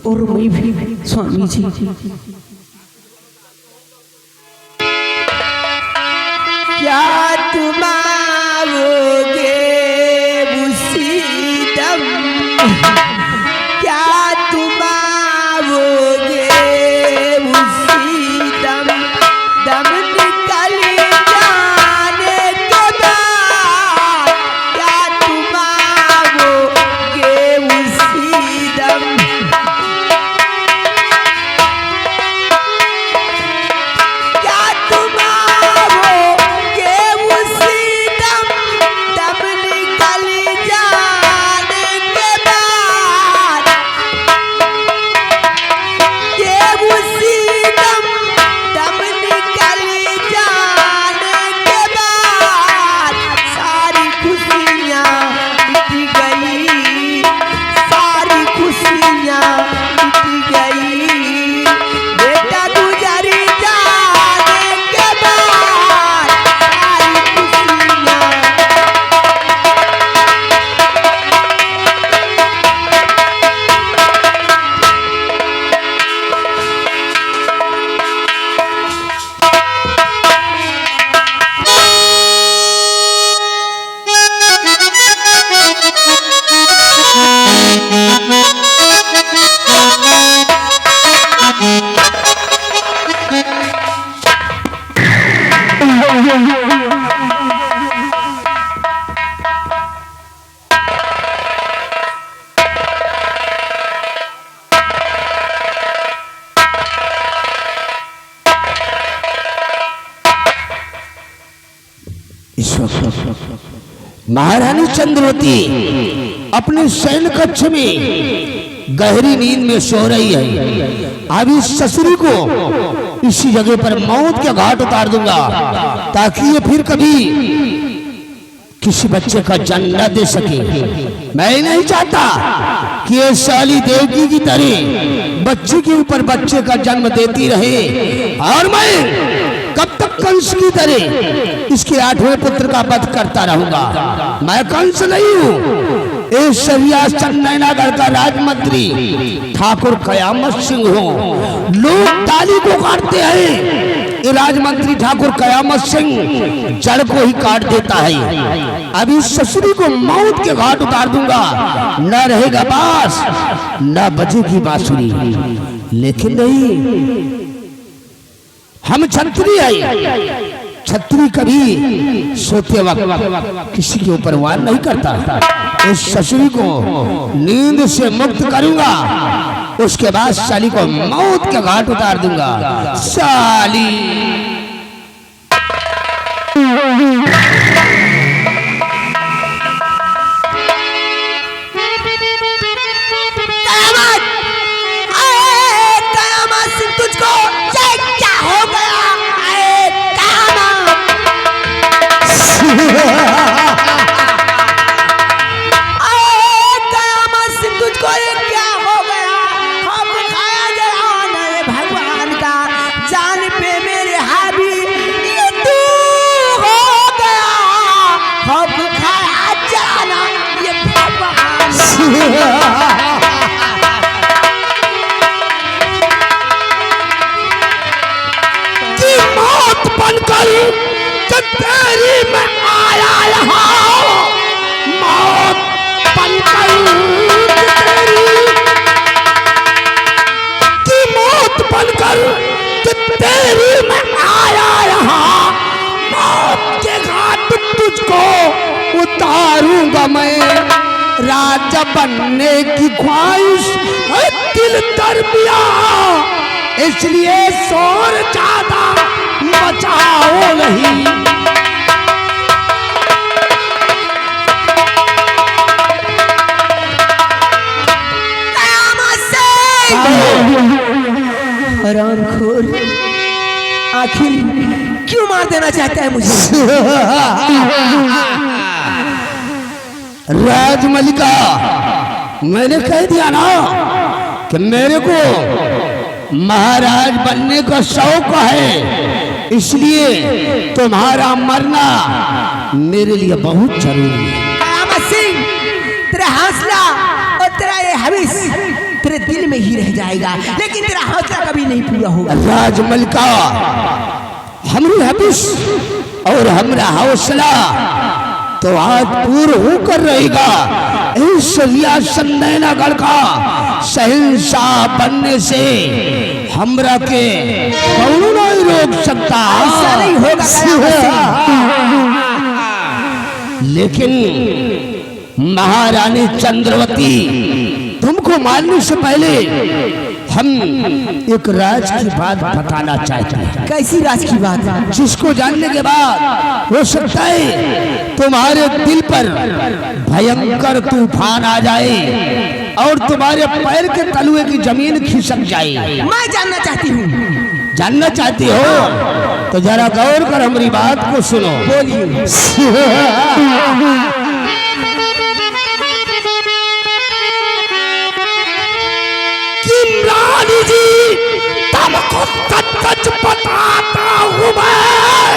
और मैं भी स्वामी जी। क्या तुम आओगे उसी दम, क्या तुम आओगे उसी दम, दम निकल जाने के बाद, क्या तुम आओगे उसी दम, क्या तुम आओगे उसी दम, दम निकल जाने के बाद, ये उसी दम, दम निकल जाने के बाद, सारी खुशियाँ मिट गई, सारी खुशियाँ मिट गई, बेटा गुजर जाने के बाद, सारी खुशियाँ। महारानी चंद्रवती अपने शयन कक्ष में गहरी नींद में सो रही है। अब इस ससुरी को इसी जगह पर मौत के घाट उतार दूंगा ताकि ये फिर कभी किसी बच्चे का जन्म न दे सके। मैं नहीं चाहता कि ये साली देवकी की तरह बच्चे के ऊपर बच्चे का जन्म देती रहे और मैं कब तक कंस की तरह इसके 8वें पुत्र का वध करता रहूंगा। मैं कंस नहीं हूँ, इस सिंहासन नैनागढ़ का राजमंत्री ठाकुर कयामत सिंह हूँ। लोग ताली को काटते हैं, ये राजमंत्री ठाकुर कयामत सिंह जड़ को ही काट देता है। अब इस ससुरी को मौत के घाट उतार दूंगा, न रहेगा बास न बजेगी बांसुरी। लेकिन नहीं, हम क्षत्रिय है, क्षत्रिय कभी सोते वक्त किसी के ऊपर वार नहीं करता। इस ससुरी को नींद से मुक्त करूंगा, उसके बाद साली को मौत के घाट उतार दूंगा। साली उतारूंगा मैं। राजा बनने की ख्वाहिश है दिल तरबिया, इसलिए शोर ज्यादा मचाओ नहीं। हरामखोर, आखिर क्यों मार देना चाहता है मुझे? राजमलिका, मैंने कह दिया ना कि मेरे को महाराज बनने का शौक है, इसलिए तुम्हारा मरना मेरे लिए बहुत जरूरी है। कयामत सिंह, तेरा हौसला और तेरा ये हविस तेरे दिल में ही रह जाएगा, लेकिन तेरा हौसला कभी नहीं पूरा होगा। राजमलिका, हमारी हबिश और हमारा हौसला तो आज पूर्ण होकर रहेगा। इस रियासत नैनागढ़ का शहंशाह बनने से हमरा के कौन नहीं रोक सकता। ऐसा नहीं होगा लेकिन महारानी चंद्रवती, तुमको मारने से पहले हम एक राज की बात बताना चाहते हैं। कैसी राज की बात? जिसको जानने के बाद हो सकता है तुम्हारे दिल पर भयंकर तूफान आ जाए और तुम्हारे पैर के तलुए की जमीन खिसक जाए। मैं जानना चाहती हूँ। जानना चाहती हो तो जरा गौर कर हमारी बात को सुनो। बोलिए। रानी जी, तुमको सच बताता हूँ मैं।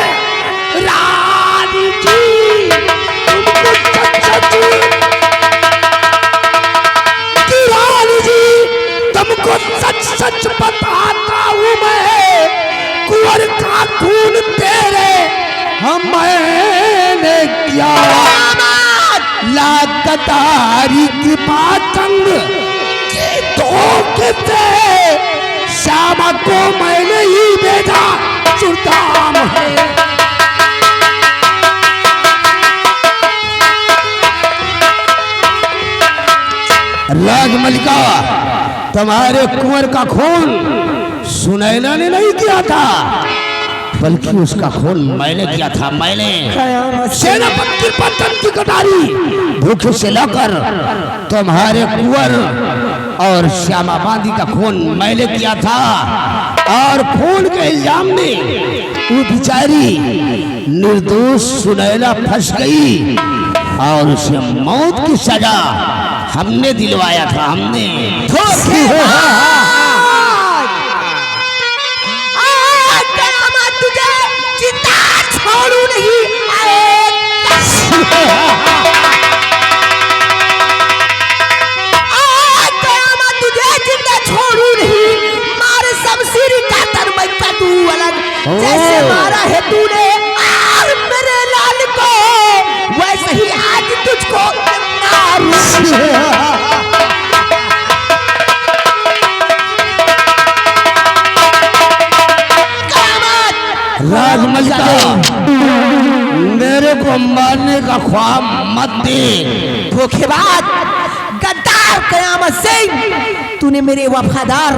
रानी जी, रानी जी, तुमको सच बताता हूँ मैं। कुंवर का खून तेरे मैंने किया, लाकतारी की पातंग श्यामा को मैंने ही भेजा। सुल्तान है राजमलिका, तुम्हारे कुंवर का खून सुनैना ने नहीं किया था, बल्कि उसका खून मैंने किया था। मैंने सेनापति की पतन की कटारी भूखे से लाकर तुम्हारे कुंवर और श्यामा बांदी का खून मैंने किया था। और खून के इल्जाम में वो बेचारी निर्दोष सुनैना फंस गई और उसे मौत की सजा हमने दिलवाया था। हमने तुझे जिंदा छोड़ू नहीं। तुझे जिंदा छोड़ू नहीं। मारे शमशीर का तरमई का तू अलग, जैसे मारा है तूने और मेरे लाल को, वैसे ही आज तुझको मारूं। राजमलिका, मेरे को मारने का ख्वाब मत दे। धोखेबाज, गद्दार, कयामत से तूने मेरे वफादार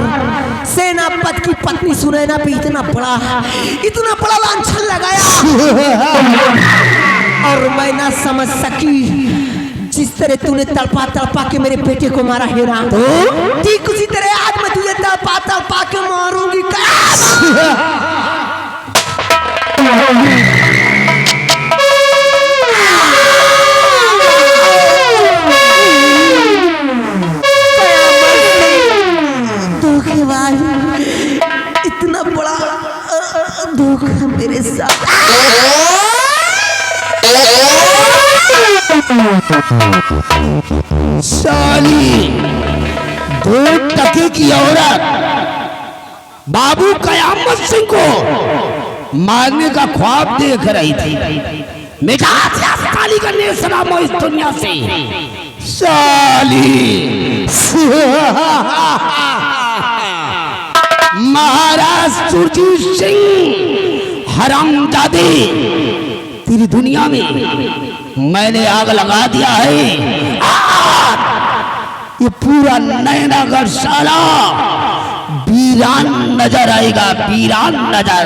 सेनापति की पत्नी सुनैना पे इतना बड़ा लांछन लगाया और मैं ना समझ सकी। जिस तरह तूने तड़पा के मेरे बेटे को मारा है ना, ठीक उसी तरह आज मैं तुझे तड़पा के मारूंगी। धोखेबाज, इतना बड़ा धोखा मेरे साथ। साली, 2 टके की औरत बाबू कयामत सिंह को मारने का ख्वाब देख रही थी। मिटा साली का नेसनाम इस दुनिया से। साली, महाराज सुरजीत सिंह हरामजादे, तेरी दुनिया में मैंने आग लगा दिया है। ये पूरा नैनागढ़ साला वीरान नजर आएगा, वीरान नजर।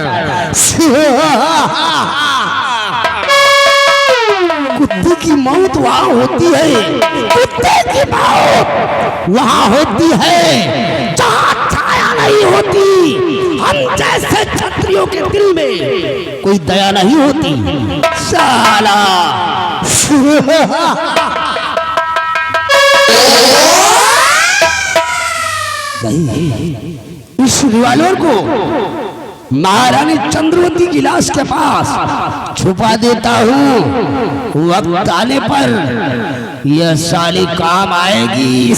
कुत्ते की मौत वहां होती है, कुत्ते की मौत वहां होती है जहां छाया नहीं होती। हम जैसे क्षत्रियों के दिल में कोई दया नहीं होती। साला इस रिवाल्वर को महारानी चंद्रवती की लाश के पास छुपा देता हूँ। वक्त आने पर यह साली काम आएगी।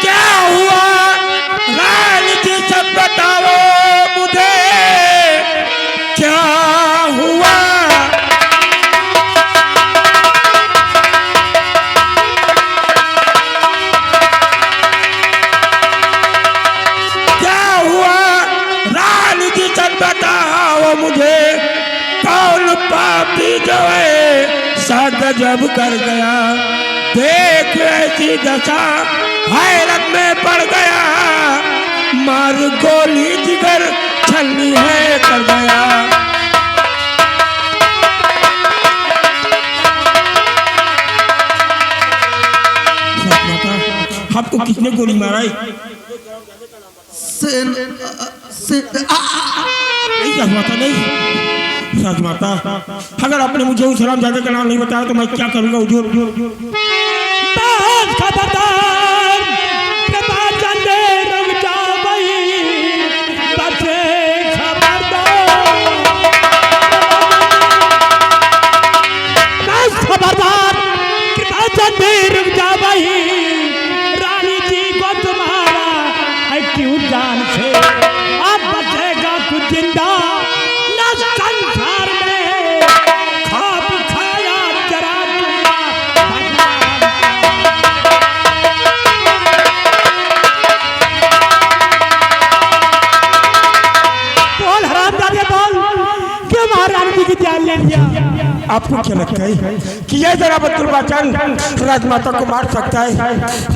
क्या हुआ रानी जी, सब बताओ मुझे, क्या हुआ? क्या हुआ रानी जी, सब बताओ मुझे, कौन पापी जो है सा गजब कर गया, देख ऐसी दशा हैरत में पड़ गया, मार गोली जिगर छलनी है कर गया। आपको किसने गोली मारा है? नहीं राजमाता, नहीं राजमाता, अगर आपने मुझे उस हरामजादे का नाम नहीं बताया तो मैं क्या करूंगा हुजूर? खबरदार, कृपाचंद रुक जाओ भाई, बच्चे खबरदार, कृपाचंद रुक जाओ भाई, रानी जी को तुम्हारा है क्यों जान से, अब बचेगा कुछ जिंदा न संसार में, खाप खाया जरा बोल हरामजादे बोल, क्यों महारानी की जान ले लिया? आपको क्या लगता है कि यह जरा बदुलबाचन राजमाता को मार सकता है?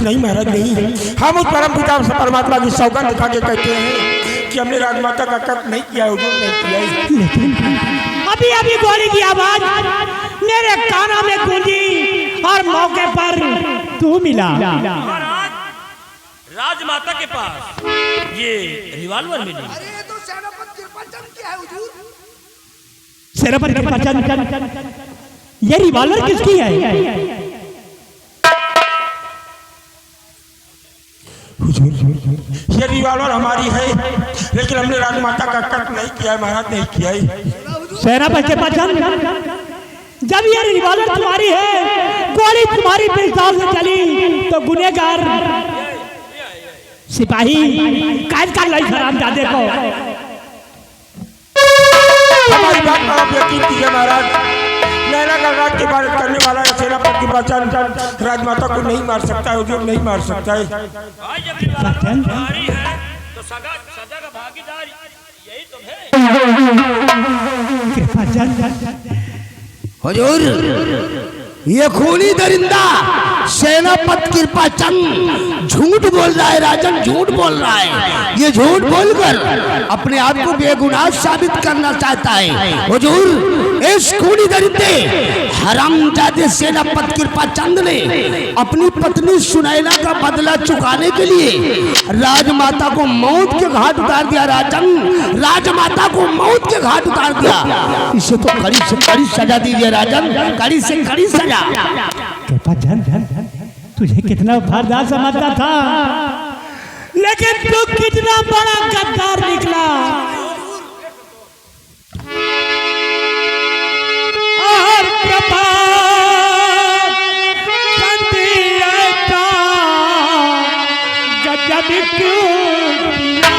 नहीं महाराज, नहीं। हम उस परम पिता परमात्मा की सौगंध दिखा के कहते हैं कि हमने राजमाता का कत्ल नहीं किया, हुजूर नहीं किया है। लेकिन अभी अभी गोली की आवाज मेरे कानों में गूंजी और मौके पर तू मिला। राजमाता के पास ये रिवॉल्वर मिली। अरे तो सेनापति कृपाचंद क्या है हुजूर? सेनापति कृपाचंद, ये रिवॉल्वर किसकी है? ये रिवॉल्वर हमारी है, लेकिन हमने राजमाता का कत्ल नहीं किया है महाराज, नहीं किया है। सेनापति कृपाचंद, जब ये रिवॉल्वर तुम्हारी है, गोली तुम्हारी पिस्तौल से चली तो गुनहगार सिपाही कैद कर लाई हरामजादे को। हमारी बात पर आप यकीन कीजिए महाराज, नैना का राज की इबादत करने वाला सेनापति कृपाचंद राजमाता को नहीं मार सकता है, हुजूर नहीं मार सकता है। जब रिवॉल्वर तुम्हारी है तो सजा का भागीदार यही तो है। कृपाचंद, हुजूर, ये खूनी दरिंदा सेनापति कृपाचंद झूठ बोल रहा है राजन, झूठ बोल रहा है। ये झूठ बोलकर अपने आप को बेगुनाह साबित करना चाहता है। हुजूर, इस खूनी दरिंदे हरामजादे सेनापति कृपाचंद ने अपनी पत्नी सुनैना का बदला चुकाने के लिए राजमाता को मौत के घाट उतार दिया। राजन, राजमाता को मौत के घाट उतार दिया। इसे तो कड़ी से कड़ी सजा दीजिए राजन, कड़ी से कड़ी सजा। कृपाचंद, तुझे कितना वफादार समझता था, लेकिन तू कितना बड़ा गद्दार निकला। और गजब क्यों किया?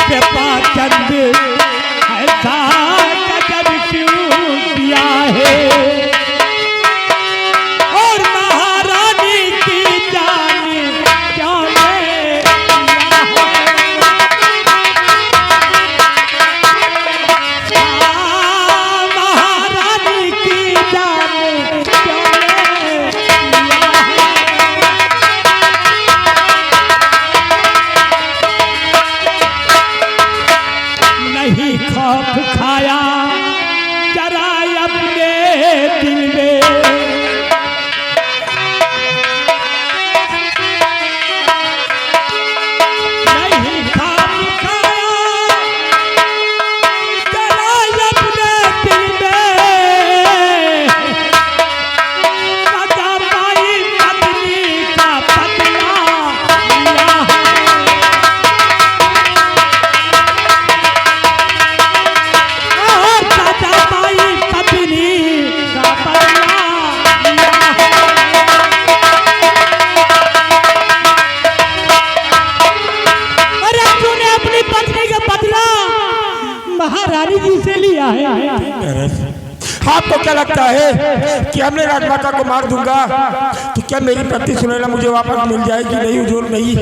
कृपाचंद, ऐसा गजब क्यों किया है? और महारानी की जान क्यों ले लिया है? महारानी की जान क्यों आपको क्या लगता है कि हमने राजमाता को मार दूंगा तो क्या मेरी पत्नी सुनैना मुझे वापस मिल जाएगी? नहीं हुजूर, नहीं।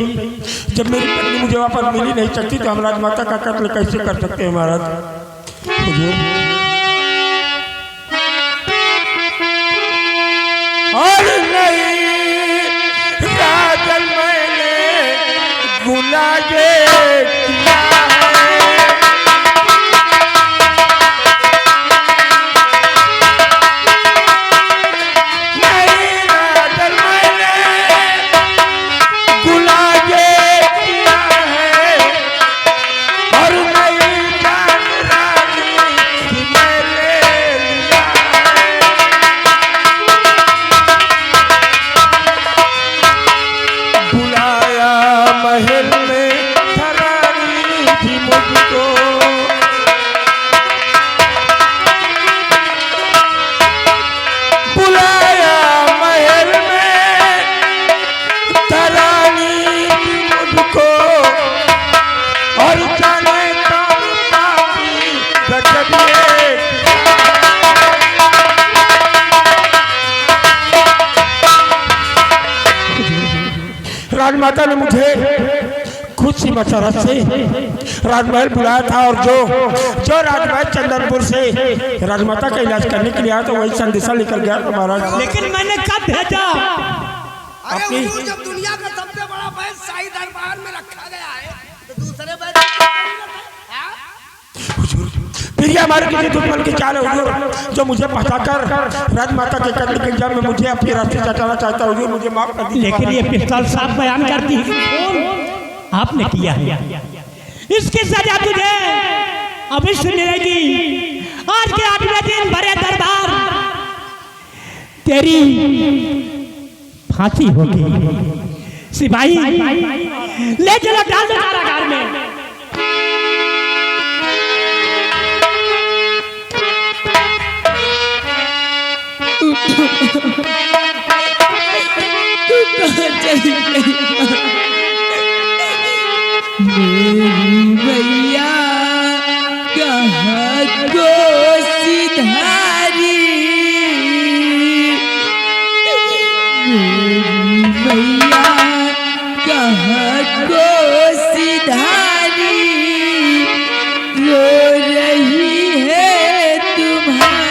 जब मेरी पत्नी मुझे वापस मिल ही नहीं सकती तो हम राजमाता का कत्ल कैसे कर सकते हैं महाराज? हुजूर, और नहीं राजन मैंने गुनाह किया है, नहीं राजन मैंने गुनाह किया है, और नहीं जान रानी मैंने लिया है। बुलाया महल में धरानी थी मुझको, बुलाया महल में धरानी थी मुझको, और जाने कब पापी गजब ये राजमाता ने मुझे खुद सी मशरत से राजमहल बुलाया था, और जो राजमहल चंदनपुर से राजमाता का इलाज करने के लिए आया तो वही संदेशा लेकर गया था महाराज। लेकिन मैंने कब भेजा? अरे हुजूर, जब दुनिया का सबसे बड़ा बैल शाही दरबार में रखा गया है तो दूसरे बैल फिर ये हमारे किसी दुश्मन की चाल है हुजूर, जो मुझे फंसाकर राजमाता के कत्ल के इल्जाम में मुझे अपने रास्ते चटाना चाहता है। हुजूर, मुझे माफ कर दीजिए। लेकिन ये पिस्तौल साफ बयान करती है कि खून आपने किया है। इसकी सजा तुझे अवश्य मिलेगी। आज के 8वें दिन बड़े दरबार तेरी फांसी होगी। सिपाही ले चलो, डाल दो कारागार में। मेरी भैया कहाँ को सिधारी, मेरी भैया कहाँ को सिधारी, रो रही है तुम्हारी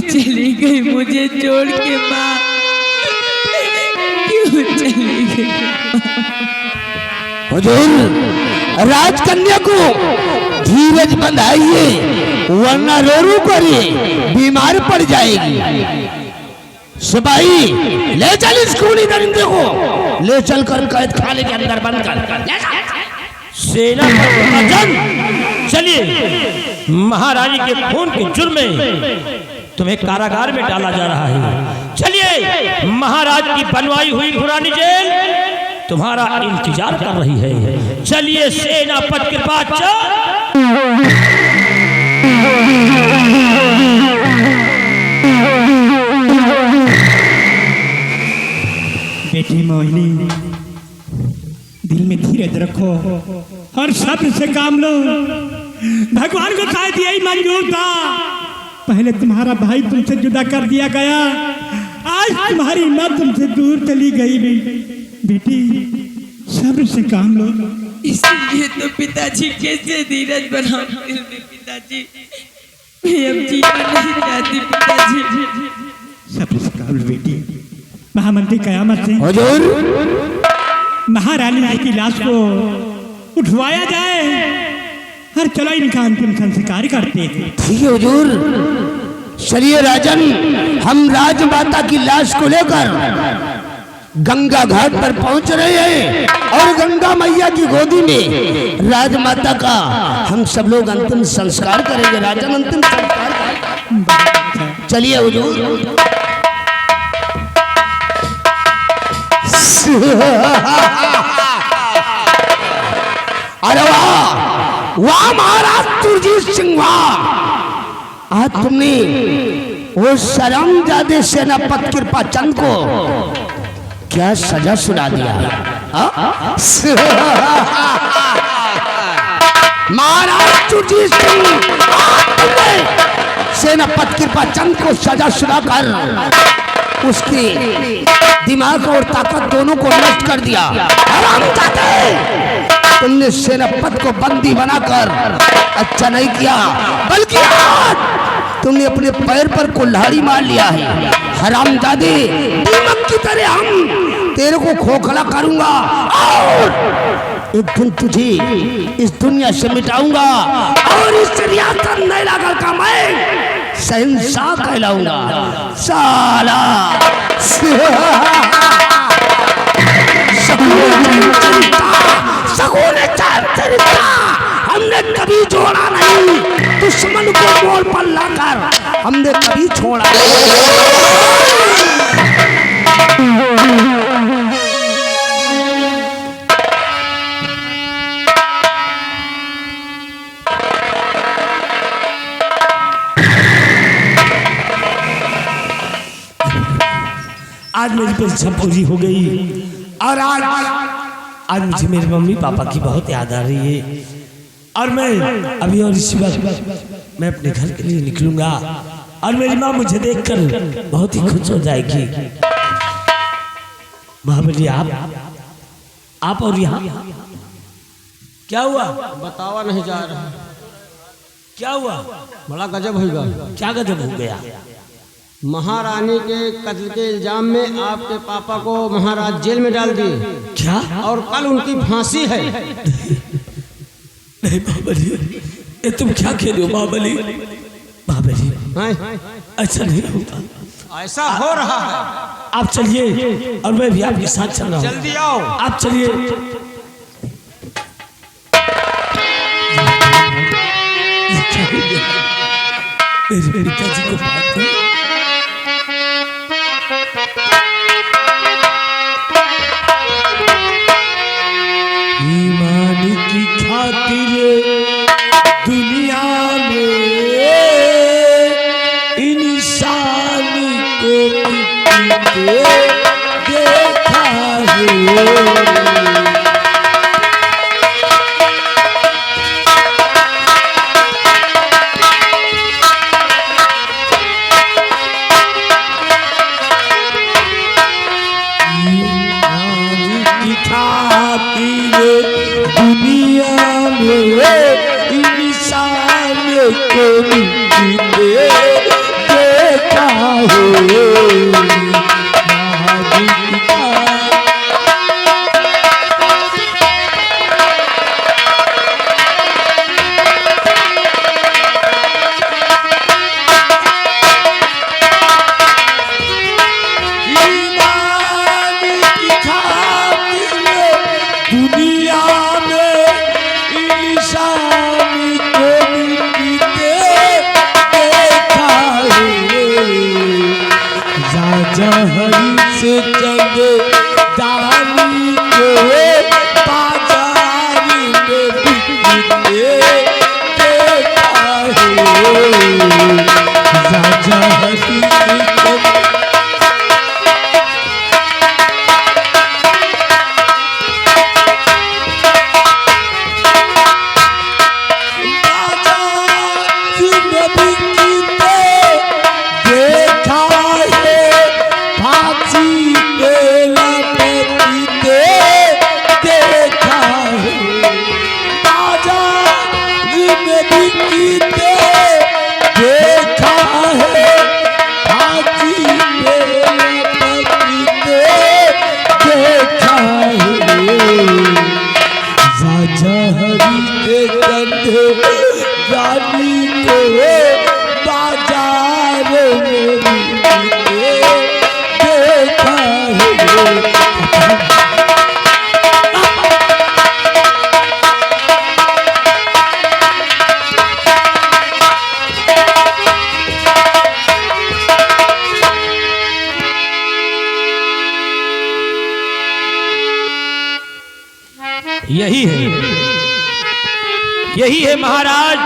चली गई मुझे छोड़ के माँ, क्यों चली गई? हुजूर, राजकन्या को धीरज बंधाइए, वरना रो रो कर बीमार पड़ जाएगी। सिपाही, ले चल इस खूनी दरिंदे को, ले चल कर कैद खाने के अंदर बंद कर। सेना चलिए, महारानी के खून के जुर्म में तुम्हें कारागार में डाला जा रहा है। चलिए, महाराज की बनवाई हुई पुरानी जेल तुम्हारा इंतजार कर रही है। चलिए सेनापति के पास बेटी मोहिनी, दिल में धीरज रखो और सब्र से काम लो। भगवान को शायद यही मंजूर था। पहले तुम्हारा भाई तुमसे जुदा कर दिया गया, आज तुम्हारी माँ तुमसे दूर चली गई। बेटी सब्र से काम लो। इसलिए तो पिताजी कैसे धीरज बनाओ दिल में पिताजी। मैं अब जीना नहीं चाहती पिताजी। सब्र से काबुल बेटी। महामंत्री कयामत से हुजूर महारानी जी की लाश को उठवाया जाए और चलो इनका अंतिम संस्कार करते हैं। ठीक है हुजूर। चलिए राजन, हम राजमाता की लाश को लेकर गंगा घाट पर पहुंच रहे हैं और गंगा मैया की गोदी में राजमाता का हम सब लोग अंतिम संस्कार करेंगे। राजन अंतिम संस्कार चलिए हुजूर। अरे वाह वाह महाराज तुरजीत सिंह, वाह आज तुमने वो शर्मजादे सेनापति कृपाचंद को क्या सजा सुना दिया। महाराज तुरजीत सिंह, तुमने सेनापति कृपाचंद को सजा सुनाकर उसके दिमाग और ताकत दोनों को नष्ट कर दिया। तुमने सेनापति को बंदी बनाकर अच्छा नहीं किया, बल्कि आज तुमने अपने पैर पर कुल्हाड़ी मार लिया है। हरामजादे, दीमक की तरह हम तेरे को खोखला करूंगा और एक दिन तुझे इस दुनिया से मिटाऊंगा और इस रियासत नैलागढ़ का मैं शहंशाह कहलाऊंगा। साला हमने कभी छोड़ा नहीं, दुश्मन को मोड़ पर लाकर हमने कभी छोड़ा आज मेरी परीक्षा पूरी हो गई और आज मुझे मेरे मम्मी पापा की बहुत याद आ रही है और मैं अभी और इसी वक्त मैं अपने घर के लिए निकलूंगा और मेरी माँ मुझे देखकर बहुत ही खुश हो जाएगी। महाबली आप और यहाँ क्या हुआ? बतावा नहीं जा रहा। क्या हुआ? बड़ा गजब होगा। क्या गजब हो गया? महारानी के कत्ल के इल्जाम में आपके पापा को महाराज जेल में डाल दिए। क्या? और कल उनकी फांसी है। नहीं महाबली, ये तुम क्या खेल हो महाबली? महाबली ऐसा नहीं होता। ऐसा हो रहा है। आप चलिए और मैं भी आपके साथ चल रहा हूँ। जल्दी आओ। आप चलिए। मेरे पिताजी को बात है। ईमान की खातिर दुनिया में इंसान को मिट्टी पे देखा है। दुनिया में इंसान को देखा हो। जहरी से चले दानी को बाजार में बिकते देखा है। जहरी से यही है महाराज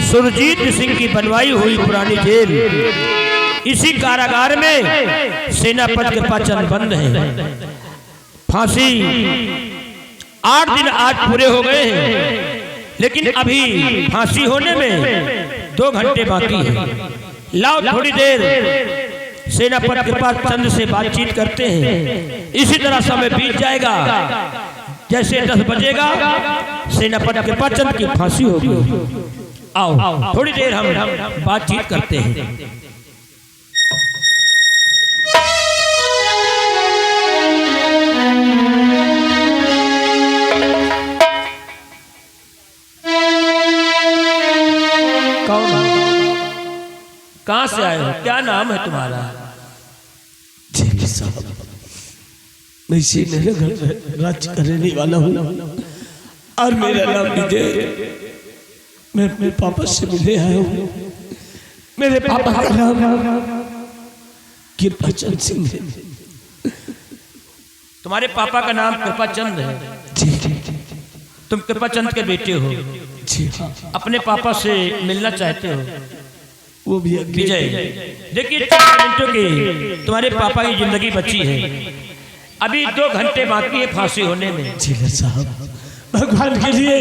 सुरजीत सिंह की बनवाई हुई पुरानी जेल। इसी कारागार में सेनापति कृपा चंद बंद है। फांसी 8 दिन आज पूरे हो गए हैं, लेकिन अभी फांसी होने में 2 घंटे बाकी है। लाओ थोड़ी देर सेनापति कृपा चंद से बातचीत करते हैं। इसी तरह समय बीत जाएगा। जैसे 10 बजेगा सेनापति कृपा चंद की फांसी होगी। आओ थोड़ी देर हम बातचीत करते हैं। कौन? कहाँ से आए हो? क्या नाम है तुम्हारा? जी साहब, मैं इसी मेरे घर में राज करने वाला हूँ और मेरा नाम विजय। मैं अपने पापा से मिलने आया हूँ। मेरे पापा का नाम कृपा चंद सिंह है। तुम्हारे पापा का नाम कृपा चंद है? जी। तुम कृपा चंद के बेटे हो? जी हाँ। अपने पापा से मिलना चाहते हो? वो भी विजय, देखिए 4 मिनटों की तुम्हारे पापा की जिंदगी बची है। अभी 2 घंटे बाकी है फांसी होने में। जी साहब, भगवान के लिए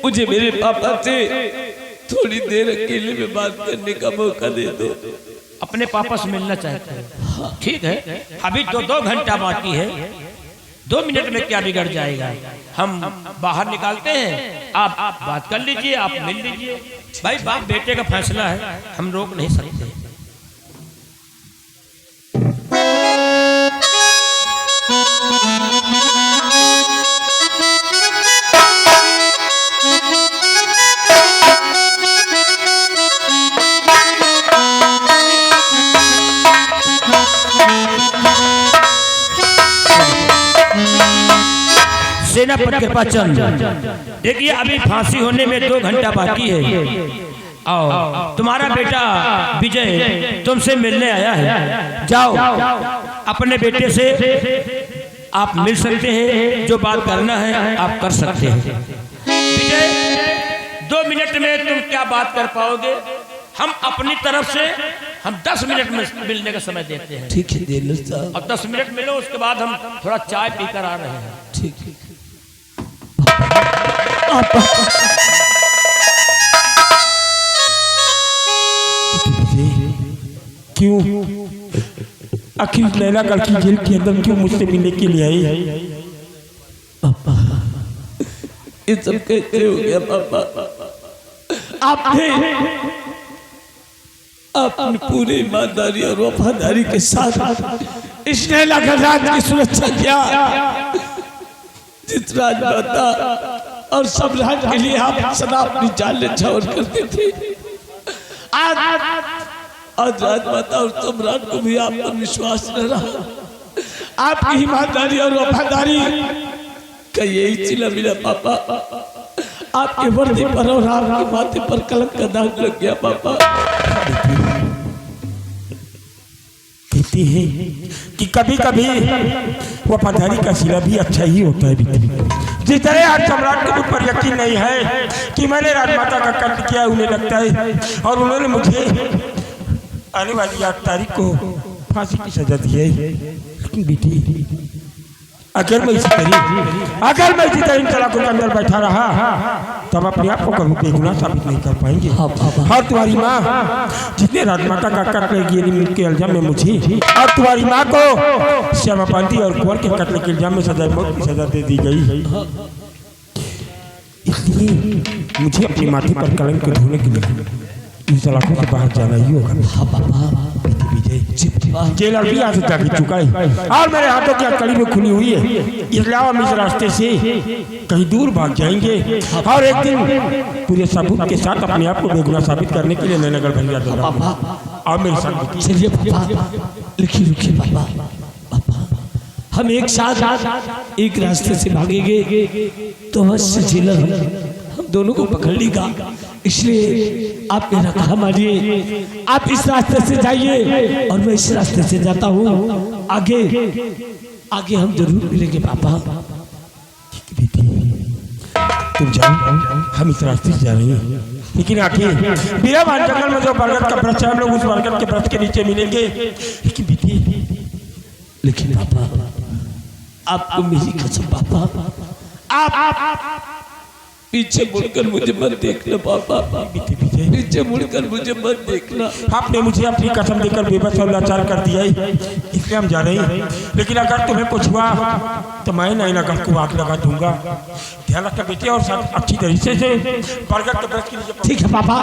मुझे मेरे पापा से थोड़ी देर अकेले में बात करने का मौका दे दो। अपने पापा से मिलना चाहते हैं? ठीक है, अभी 2 घंटा बाकी है। 2 मिनट में क्या बिगड़ जाएगा? हम बाहर निकालते हैं, आप बात कर लीजिए, आप मिल लीजिए। भाई बाप बेटे का फैसला है, हम रोक नहीं सकते। सेनापति कृपा चंद, देखिए अभी फांसी होने में 2 घंटा बाकी है। आओ, तुम्हारा बेटा विजय तुमसे मिलने आया है। जाओ, अपने बेटे से आप मिल सकते हैं। जो बात करना है आप कर सकते हैं। विजय, 2 मिनट में तुम क्या बात कर पाओगे? हम अपनी तरफ से 10 मिनट में मिलने का समय देते हैं। ठीक है, दे लो साहब। अब 10 मिनट मिलो, उसके बाद हम थोड़ा चाय पीकर आ रहे हैं। ठीक है। क्यों आखिर लैलागढ़ की जेल के अंदर क्यों मुझसे मिलने के लिए आई? पापा, ये सब कैसे हो गया पापा? आपने पूरी ईमानदारी और वफादारी के साथ इस लैलागढ़ राज की सुरक्षा किया। जिस राजमाता और सब राज के लिए आप सदा अपनी जान न्यौछावर करते थे, आज राजमाता और सम्राट को भी आप पर विश्वास न रहा। आपकी ईमानदारी और वफादारी का यही सिला मिला पापा। आपके वर्दी पर और आपके माथे पर कलंक का दाग लग गया पापा। कहते हैं कि कभी कभी वफादारी का सिला भी अच्छा ही होता है। जिस तरह आज सम्राट को मुझ पर यकीन नहीं है कि मैंने राजमाता का कत्ल किया, उन्हें लगता है और उन्होंने मुझे आने वाली 8 तारीख को फांसी की सजा दी है। लेकिन बेटी, अगर मैं इसी तरह इन सलाखों के अंदर बैठा रहा तब अपने आप को कभी बेगुनाह साबित नहीं कर पाएंगे। और तुम्हारी माँ जितने राजमाता का कत्ल के इल्जाम में मुझे और तुम्हारी माँ को श्यामापांति और कुंवर के कत्ल के इल्जाम में मौत की सजा दे दी गई। इसलिए मुझे अपनी माथे पर कलंक धोने के लिए इन सलाखों से बाहर जाना ही होगा। जेल अभी आज तक चुका है और मेरे हाथों की कड़ी में खुली हुई है। इसलिए हम इस रास्ते से कहीं दूर भाग जाएंगे और एक दिन पूरे सबूत के साथ अपने आप को बेगुनाह साबित करने के लिए नैनागढ़ भैया दौड़ा और मेरे साथ। चलिए पापा, लिखिए रुकिए पापा। हम एक साथ एक रास्ते से भागेंगे तो अवश्य जेलर हम दोनों को पकड़ लेगा। इसलिए आप मेरा कहा मानिए, आप इस रास्ते से जाइए और मैं इस रास्ते से जाता हूँ। आगे हम जरूर मिलेंगे पापा। तुम जाओ, हम इस रास्ते से जा रहे हैं, लेकिन आखिर बीरावान जंगल में जो बरगद का वृक्ष है, हम लोग उस बरगद के वृक्ष के नीचे मिलेंगे। लेकिन बेटी, लेकिन पापा, आपको मेरी कसम पापा, आप पीछे मुड़कर मुझे मत देखना पापा, पीछे मुड़कर मुझे मत देखना। आपने मुझे अपनी कसम देकर बेबस और लाचार कर दिया है, इसलिए हम जा रहे हैं। लेकिन अगर तुम्हें कुछ हुआ तो मैं नैनागढ़ को आग लगा दूंगा। ध्यान रखना बेटे, और साथ अच्छी तरीके से बरगद के वृक्ष के नीचे। ठीक है पापा।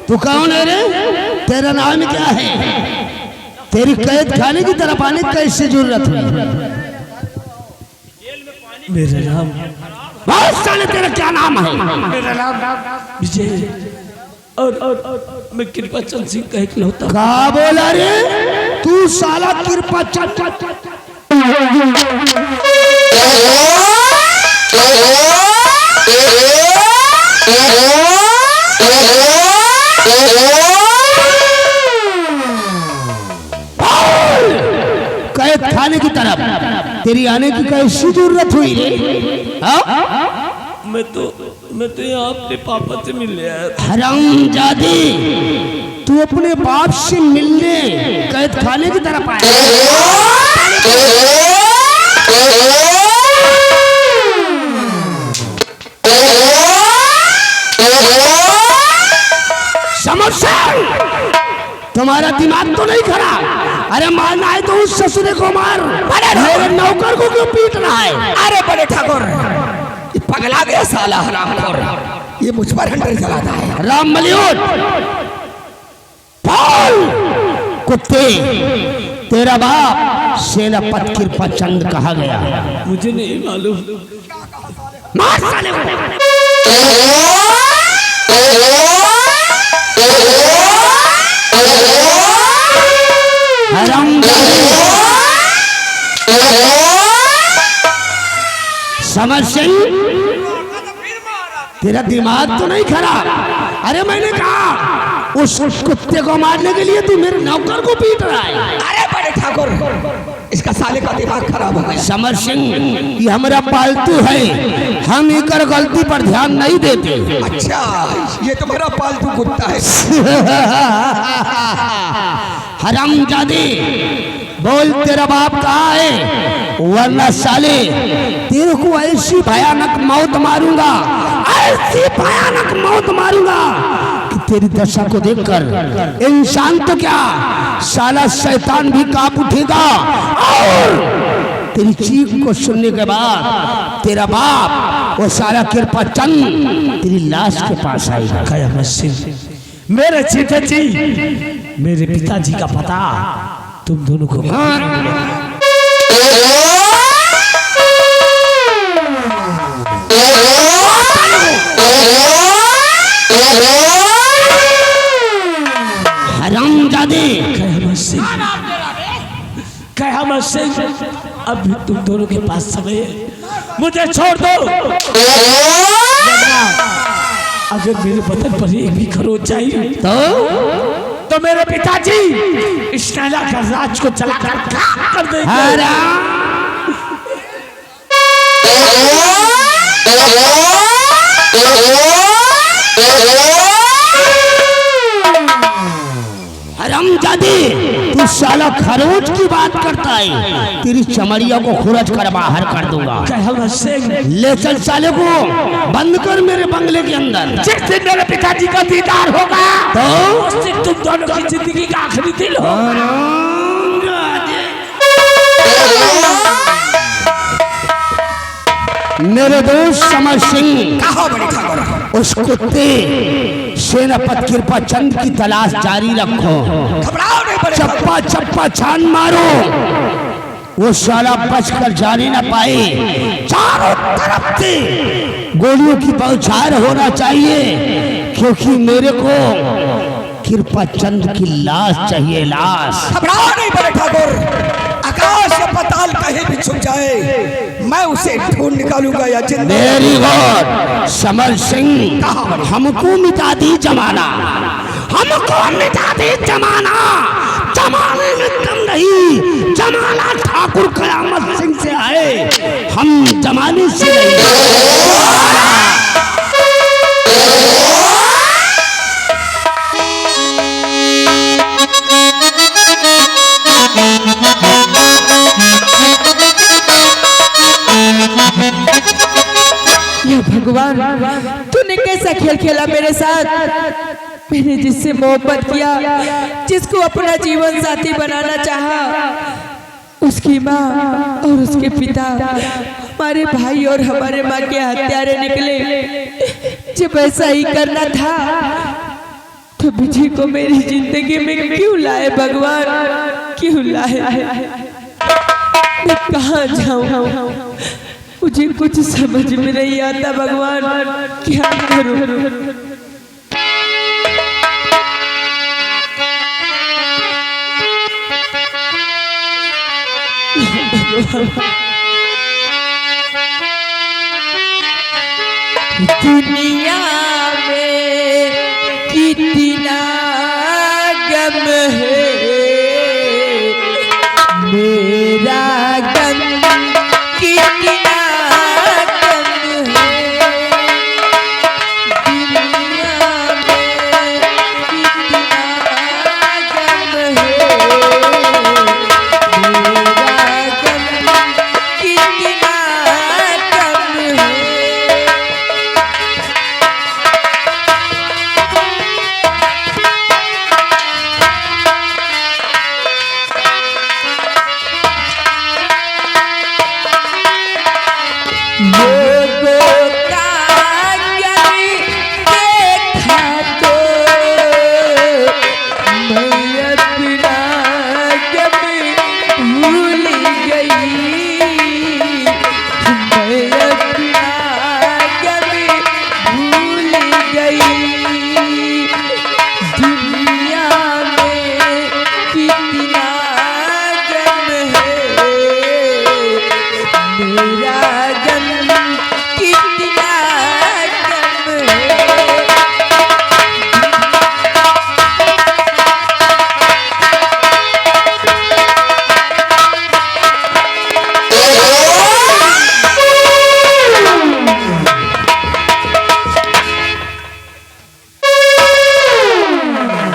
तू कौन है रे? तेरा नाम क्या है? तेरी कैद खाने की तरफ आने की कैसे जरूरत है? मेरा नाम, बहुत साले तेरा क्या नाम है? मेरा नाम विजय, और मैं कृपा चंद सिंह का इकलौता। का बोला रे तू साला कृपा चंद? कैद खाने की तरफ तेरी आने की कैसी जरूरत हुई रे? मैं तो यहाँ अपने पापा से मिलने आया था। हरामजादे, तू अपने बाप से मिलने कैद खाने की तरफ आया? समस्या, तुम्हारा दिमाग तो नहीं खराब? अरे मारना है तो उस ससुरे को मार, मेरे नौकर को क्यों पीट रहा है? अरे बड़े ठाकुर, ये पगला गया साला हरामखोर, ये मुझ पर हंटर चलाता है। राम मलियोट, बोल कुत्ते, तेरा बाप सेनापति कृपा चंद कहा गया? मुझे नहीं मालूम। मार साले को। समझ सिंह, तेरा दिमाग तो नहीं खराब? अरे मैंने कहा उस कुत्ते को मारने के लिए तू मेरे नौकर को पीट रहा है। अरे बड़े ठाकुर, इसका साले का दिमाग खराब हो गया। समर सिंह, ये हमारा पालतू है, हम इकर गलती पर ध्यान नहीं देते। अच्छा, ये तो मेरा पालतू कुत्ता है। हरामजादे, बोल तेरा बाप कहाँ है, वरना साले तेरे को ऐसी भयानक मौत मारूंगा, ऐसी भयानक मौत मारूंगा कि तेरी दशा को देखकर इंसान तो क्या, साला शैतान भी कांप उठेगा। और तेरी चीख को सुनने के बाद तेरा बाप वो साला कृपा चंद तेरी लाश के पास आएगा। कयामत सिंह, मेरे चीता जी, मेरे पिताजी का पता तुम दोनों को हरामजादे, कयामत सिंह, अब भी तुम दोनों के पास समय है, मुझे छोड़ दो। अगर मेरे बदन पर एक भी खरोच चाहिए तो मेरे पिताजी इस नैला का राज को चला कर देंगे। हरामजादे, तू साला खरोच की बात करता है, तेरी चमड़िया को खुरच कर बाहर कर दूंगा। ले चल साले को, बंद कर मेरे बंगले के अंदर। जिस दिन मेरे पिताजी का दीदार होगा तो उस दिन तुम दोनों की जिंदगी का आखिरी दिन होगा। मेरे दोस्त समर सिंह, उस कुत्ते सेनापति कृपा चंद की तलाश जारी रखो, चप्पा चप्पा छान मारो, वो साला बचकर जाने न पाए। चारों तरफ से गोलियों की बौछार होना चाहिए, क्योंकि मेरे को कृपा चंद की लाश चाहिए, लाश। घबराओ नहीं बड़े ठाकुर, आकाश से पाताल कहीं भी छुप जाए, मैं उसे ढूंढ निकालूंगा या जिंदा। मेरी गॉड समर सिंह, हमको मिटा दी जमाना, हमको मिटा दे जमाना, जमाने में दम नहीं, जमाना ठाकुर कयामत सिंह से आए, हम जमाने से नहीं। या भगवान, तूने कैसा खेल खेला मेरे साथ। मैंने जिससे मोहब्बत किया, जिसको अपना जीवन साथी बनाना चाहा, उसकी माँ और उसके पिता हमारे भाई और हमारे माँ के हत्यारे निकले। जब ऐसा ही करना था तो विजय को मेरी जिंदगी में क्यों लाए भगवान, क्यों लाए। मैं कहाँ जाऊँ, मुझे कुछ समझ में नहीं आता भगवान, क्या करूं। दुनिया में कितना गम है, मेरा गम कितना गम है। दुनिया में कितना गम है, मेरा गम कितना गम है। लोगों का गम देखा तो मैं अपना गम भूल गई, मैं अपना गम भूल गई। दुनिया में कितना गम है, मेरा गम कितना गम है।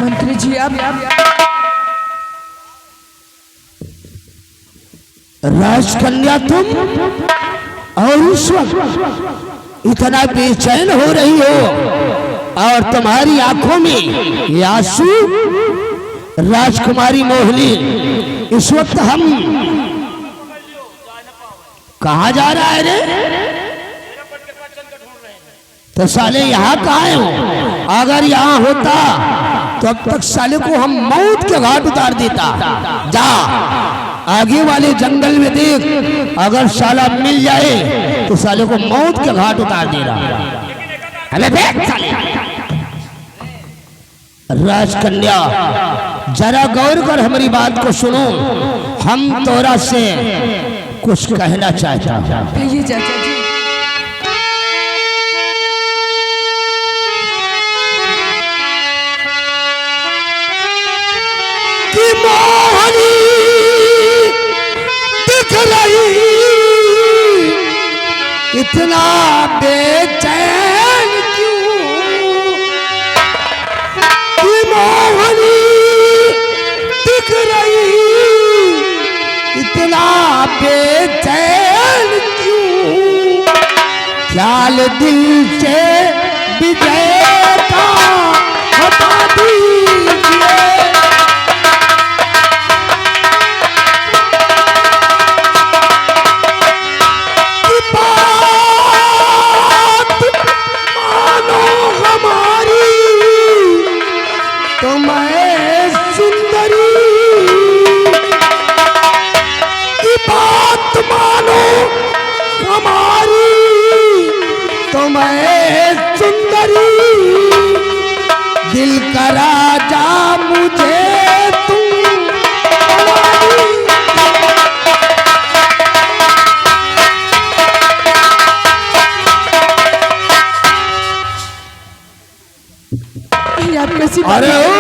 मंत्री जी, आप राजकन्या तुम और उस वक्त इतना बेचैन हो रही हो और तुम्हारी आंखों में ये आंसू। राजकुमारी मोहिनी, इस वक्त हम कहाँ जा रहा है रे? तो साले यहाँ कहाँ हो? अगर यहाँ होता तो अब तक साले को हम मौत के घाट उतार देता। जा आगे वाले जंगल में देख, अगर साला मिल जाए तो साले को मौत के घाट उतार दे रहा। अबे देख साले। राजकन्या, जरा गौर कर हमारी बात को सुनो। हम तोरा से कुछ कहना चाहता हूँ। कहिए चाचा जी। कि मोहनी दिख रही इतना बेचैन क्यों? कि मोहनी दिख रही इतना बेचैन क्यों? ख्याल दिल से विजय का हटा दीजिए। दिल का राजा मुझे तुम आप कैसी अरे ओ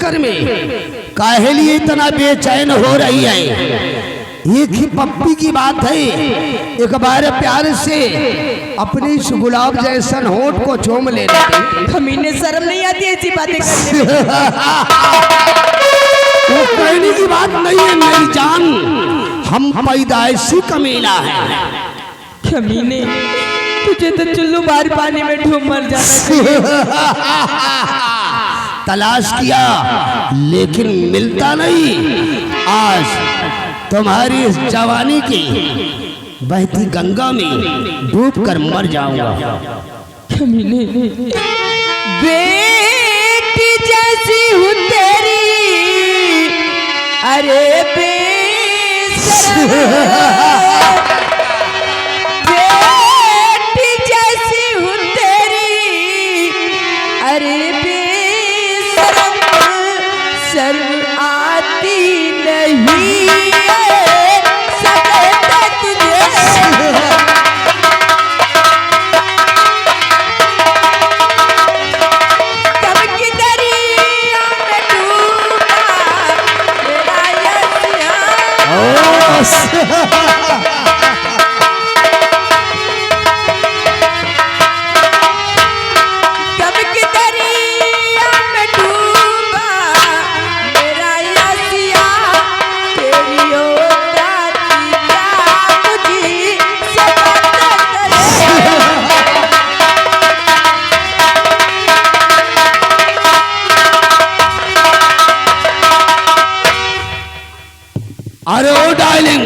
चक्कर में काहे लिए इतना बेचैन हो रही है? एक ही पप्पी की बात है, एक बार प्यार से अपनी इस गुलाब जैसन होठ को चूम लेना। कमीने शर्म नहीं आती ऐसी बातें करने में? वो कहने की बात नहीं है मेरी जान, हम पैदाइशी कमीना है। कमीने, तुझे तो चुल्लू बार पानी में डूब मर जाना चाहिए। तलाश किया लेकिन मिलता नहीं। आज तुम्हारी इस जवानी की बहती गंगा में डूब कर मर जाऊंगा। कमीने, बेटी जैसी हूँ तेरी, अरे बेशरम, बेटी जैसी हूँ तेरी, अरे बेशरम, शर्म आती नहीं है सकता तुझे। कब की दरिया में डूबा मेरा यसिया। कब की दरिया में डूबा मेरा यसिया, तेरी औकात क्या मुझे पता करे। अरे ओ डार्लिंग,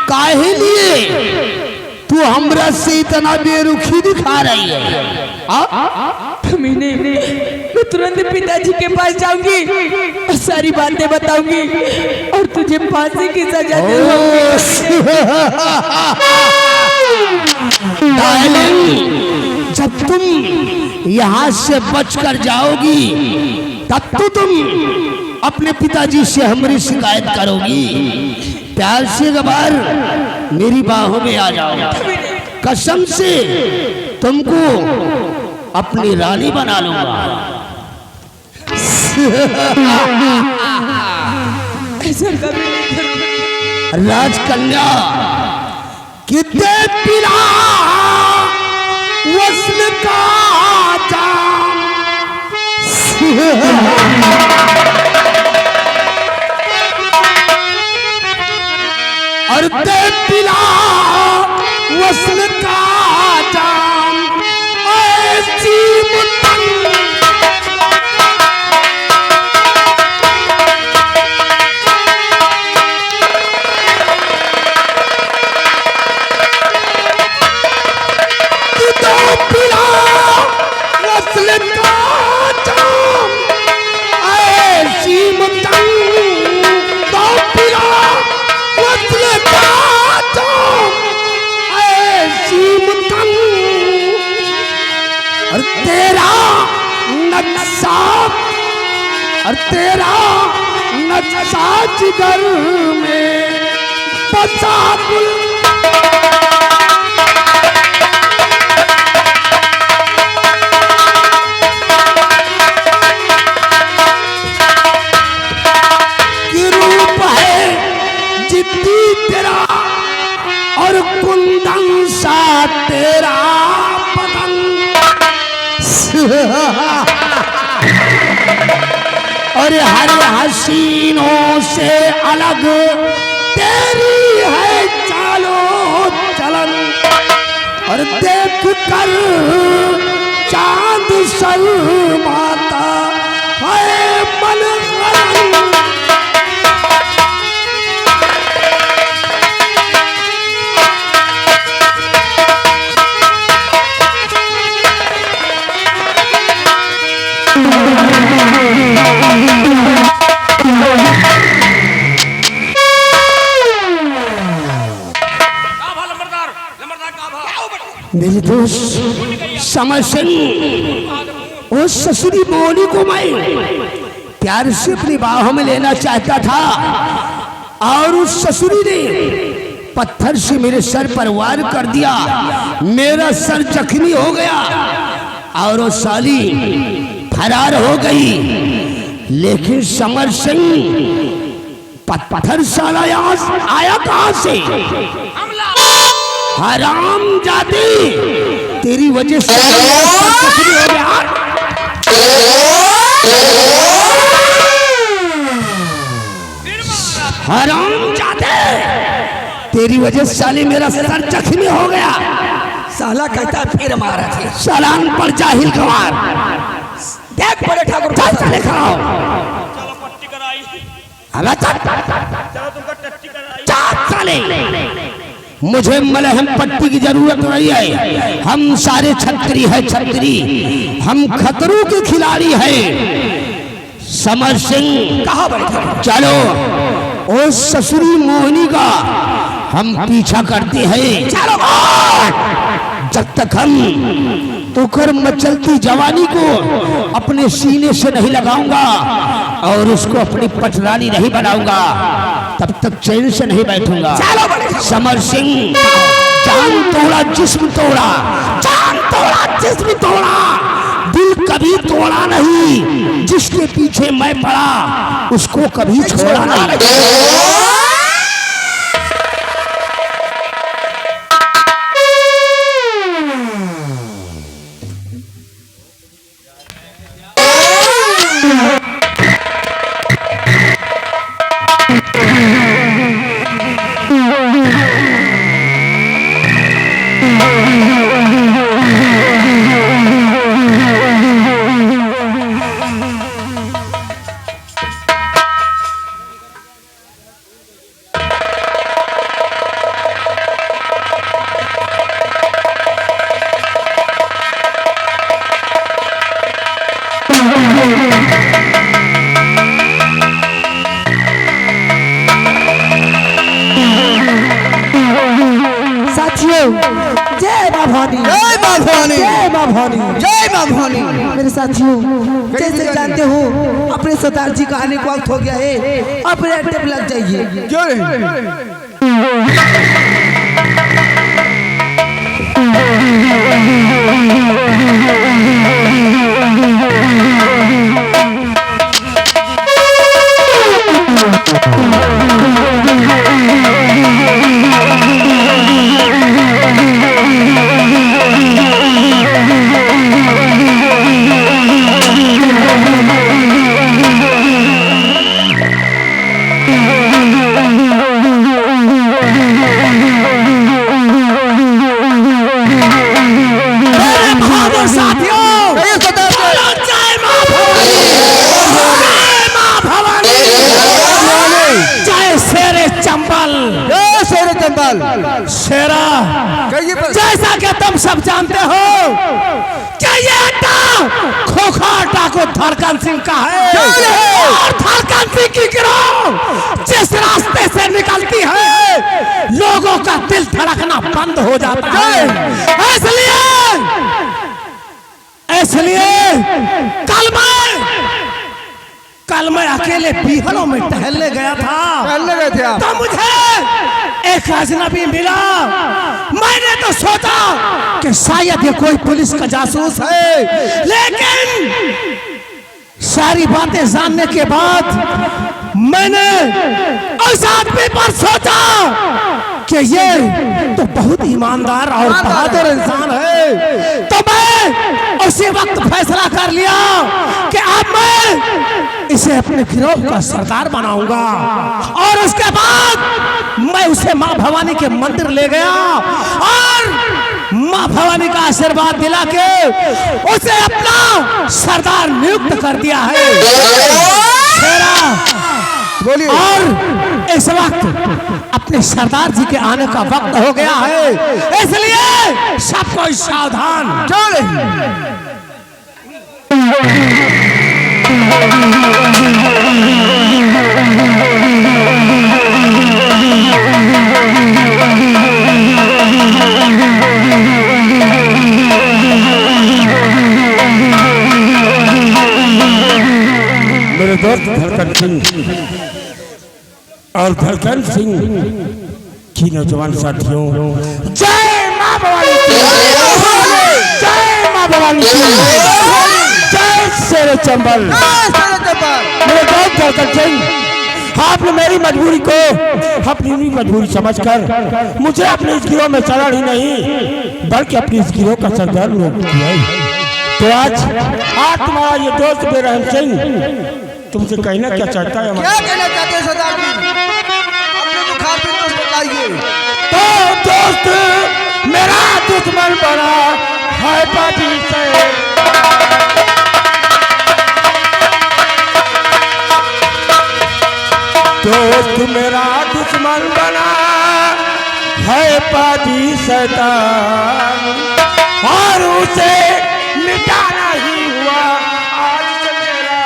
काहे लिए तू हमरा से इतना बेरुखी दिखा रही है? कमीने, मैं तुरंत पिताजी के पास जाऊंगी और सारी बातें बताऊंगी और तुझे फांसी की सजा दिलवाऊंगी। डार्लिंग, जब तुम यहाँ से बचकर जाओगी तब तो तुम अपने पिताजी से हमारी शिकायत करोगी। प्यार से एक बार मेरी बाहों में आ जाओ, कसम से तुमको अपनी रानी बना लूंगा। ऐसा कभी नहीं करूंगा। राजकन्या कितने पिला वस्ल का जाम, और ते पिला वस्ल का जाम, ऐसी मुतन पिला वस्ल का जाम, ऐसी मुतन तो पिला वस्ल का जाम, ऐसी मुतन, और तेरा नक्शा, और तेरा नक्शा जिगर में बसा गुल। तेरा और कुंदन सा तेरा बदन, और हर हसीनों से अलग तेरी है चालो चलन, और देख कर चांद शर्माता है मन गरम। मेरे दोस्त समझ उस ससुरी मोनी को मैं प्यार से अपनी बाहों में लेना चाहता था, और उस ससुरी ने पत्थर से मेरे सर पर वार कर दिया, मेरा सर जख्मी हो गया और वो साली फरार हो गई। लेकिन समर सिंह पत्थर साला आया कहां से? हराम जाती, तेरी वजह से हो गया। हराम जाते, तेरी वजह से साली मेरा सर जख्मी हो गया। साला कहता फिर मारा थे। सलाम पर जाहिल गवार। देख बड़े ठाकुर चल खाओ। मुझे मलहम पट्टी की जरूरत नहीं है। हम सारे छतरी है, छतरी। हम खतरों के खिलाड़ी है। समर सिंह कहाँ बैठे? चलो उस ससुरी मोहिनी का हम पीछा करते हैं। चलो जब तक हम तुकर मचलती जवानी को अपने सीने से नहीं लगाऊंगा और उसको अपनी पटरानी नहीं बनाऊंगा, तब तक चैन से नहीं बैठूंगा। समर सिंह, जान तोड़ा जिस्म तोड़ा, जान तोड़ा जिस्म तोड़ा, दिल कभी तोड़ा नहीं। जिसके पीछे मैं पड़ा उसको कभी छोड़ा नहीं। जय मां भवानी, जय मां भवानी, जय मां भवानी, जय मां भवानी। मेरे साथियों, जैसे जानते हो अपने सरदार जी का आने का वक्त हो गया है। अपने अड्डे पे लग जाइए। शेरा, जैसा कि तुम सब जानते हो कि ये अड्डा खोखा अड्डा को धड़कन सिंह का है और धड़कन सिंह की गिरोह जिस रास्ते से निकलती है लोगों का दिल धड़कना बंद हो जाता है। इसलिए कल मैं अकेले पीहलों में टहलने गया था, तो मुझे एक अजनबी मिला। मैंने तो सोचा कि शायद ये कोई पुलिस का जासूस है, लेकिन सारी बातें जानने के बाद मैंने उस आदमी पर सोचा कि ये तो बहुत ईमानदार और बहादुर इंसान है। तो मैं उसी वक्त फैसला कर लिया कि अब मैं इसे अपने गिरोह का सरदार बनाऊंगा। और उसके बाद मैं उसे मां भवानी के मंदिर ले गया और मां भवानी का आशीर्वाद दिला के उसे अपना सरदार नियुक्त कर दिया है। और इस वक्त अपने सरदार जी के आने का वक्त हो गया है, इसलिए सब कोई सावधान। मेरे दोस्त धड़कन सिंह और धड़कन सिंह की नौजवान साथियों, जय मां भवानी, जय मां भवानी, जय मेरे चंबल, मेरे दोस्त जरकन सिंह, आपने मेरी मजबूरी को अपनी मजबूरी समझकर मुझे अपने इस गिरोह में शरण ही नहीं बल्कि अपनी इस गिरोह का सरदार रोक दिया है। तो आज तुम्हारा ये दोस्त बेरहम सिंह तुमसे कहना क्या चाहता है? क्या कहना चाहते हैं सरदार जी? अपने मुखातिब दोस्त बताइए। तो दोस्त मेरा दुश्मन बना है पार्टी से, दोस्त मेरा दुश्मन बना है पार्टी शैतान, और उसे मिटाना ही हुआ आज से मेरा,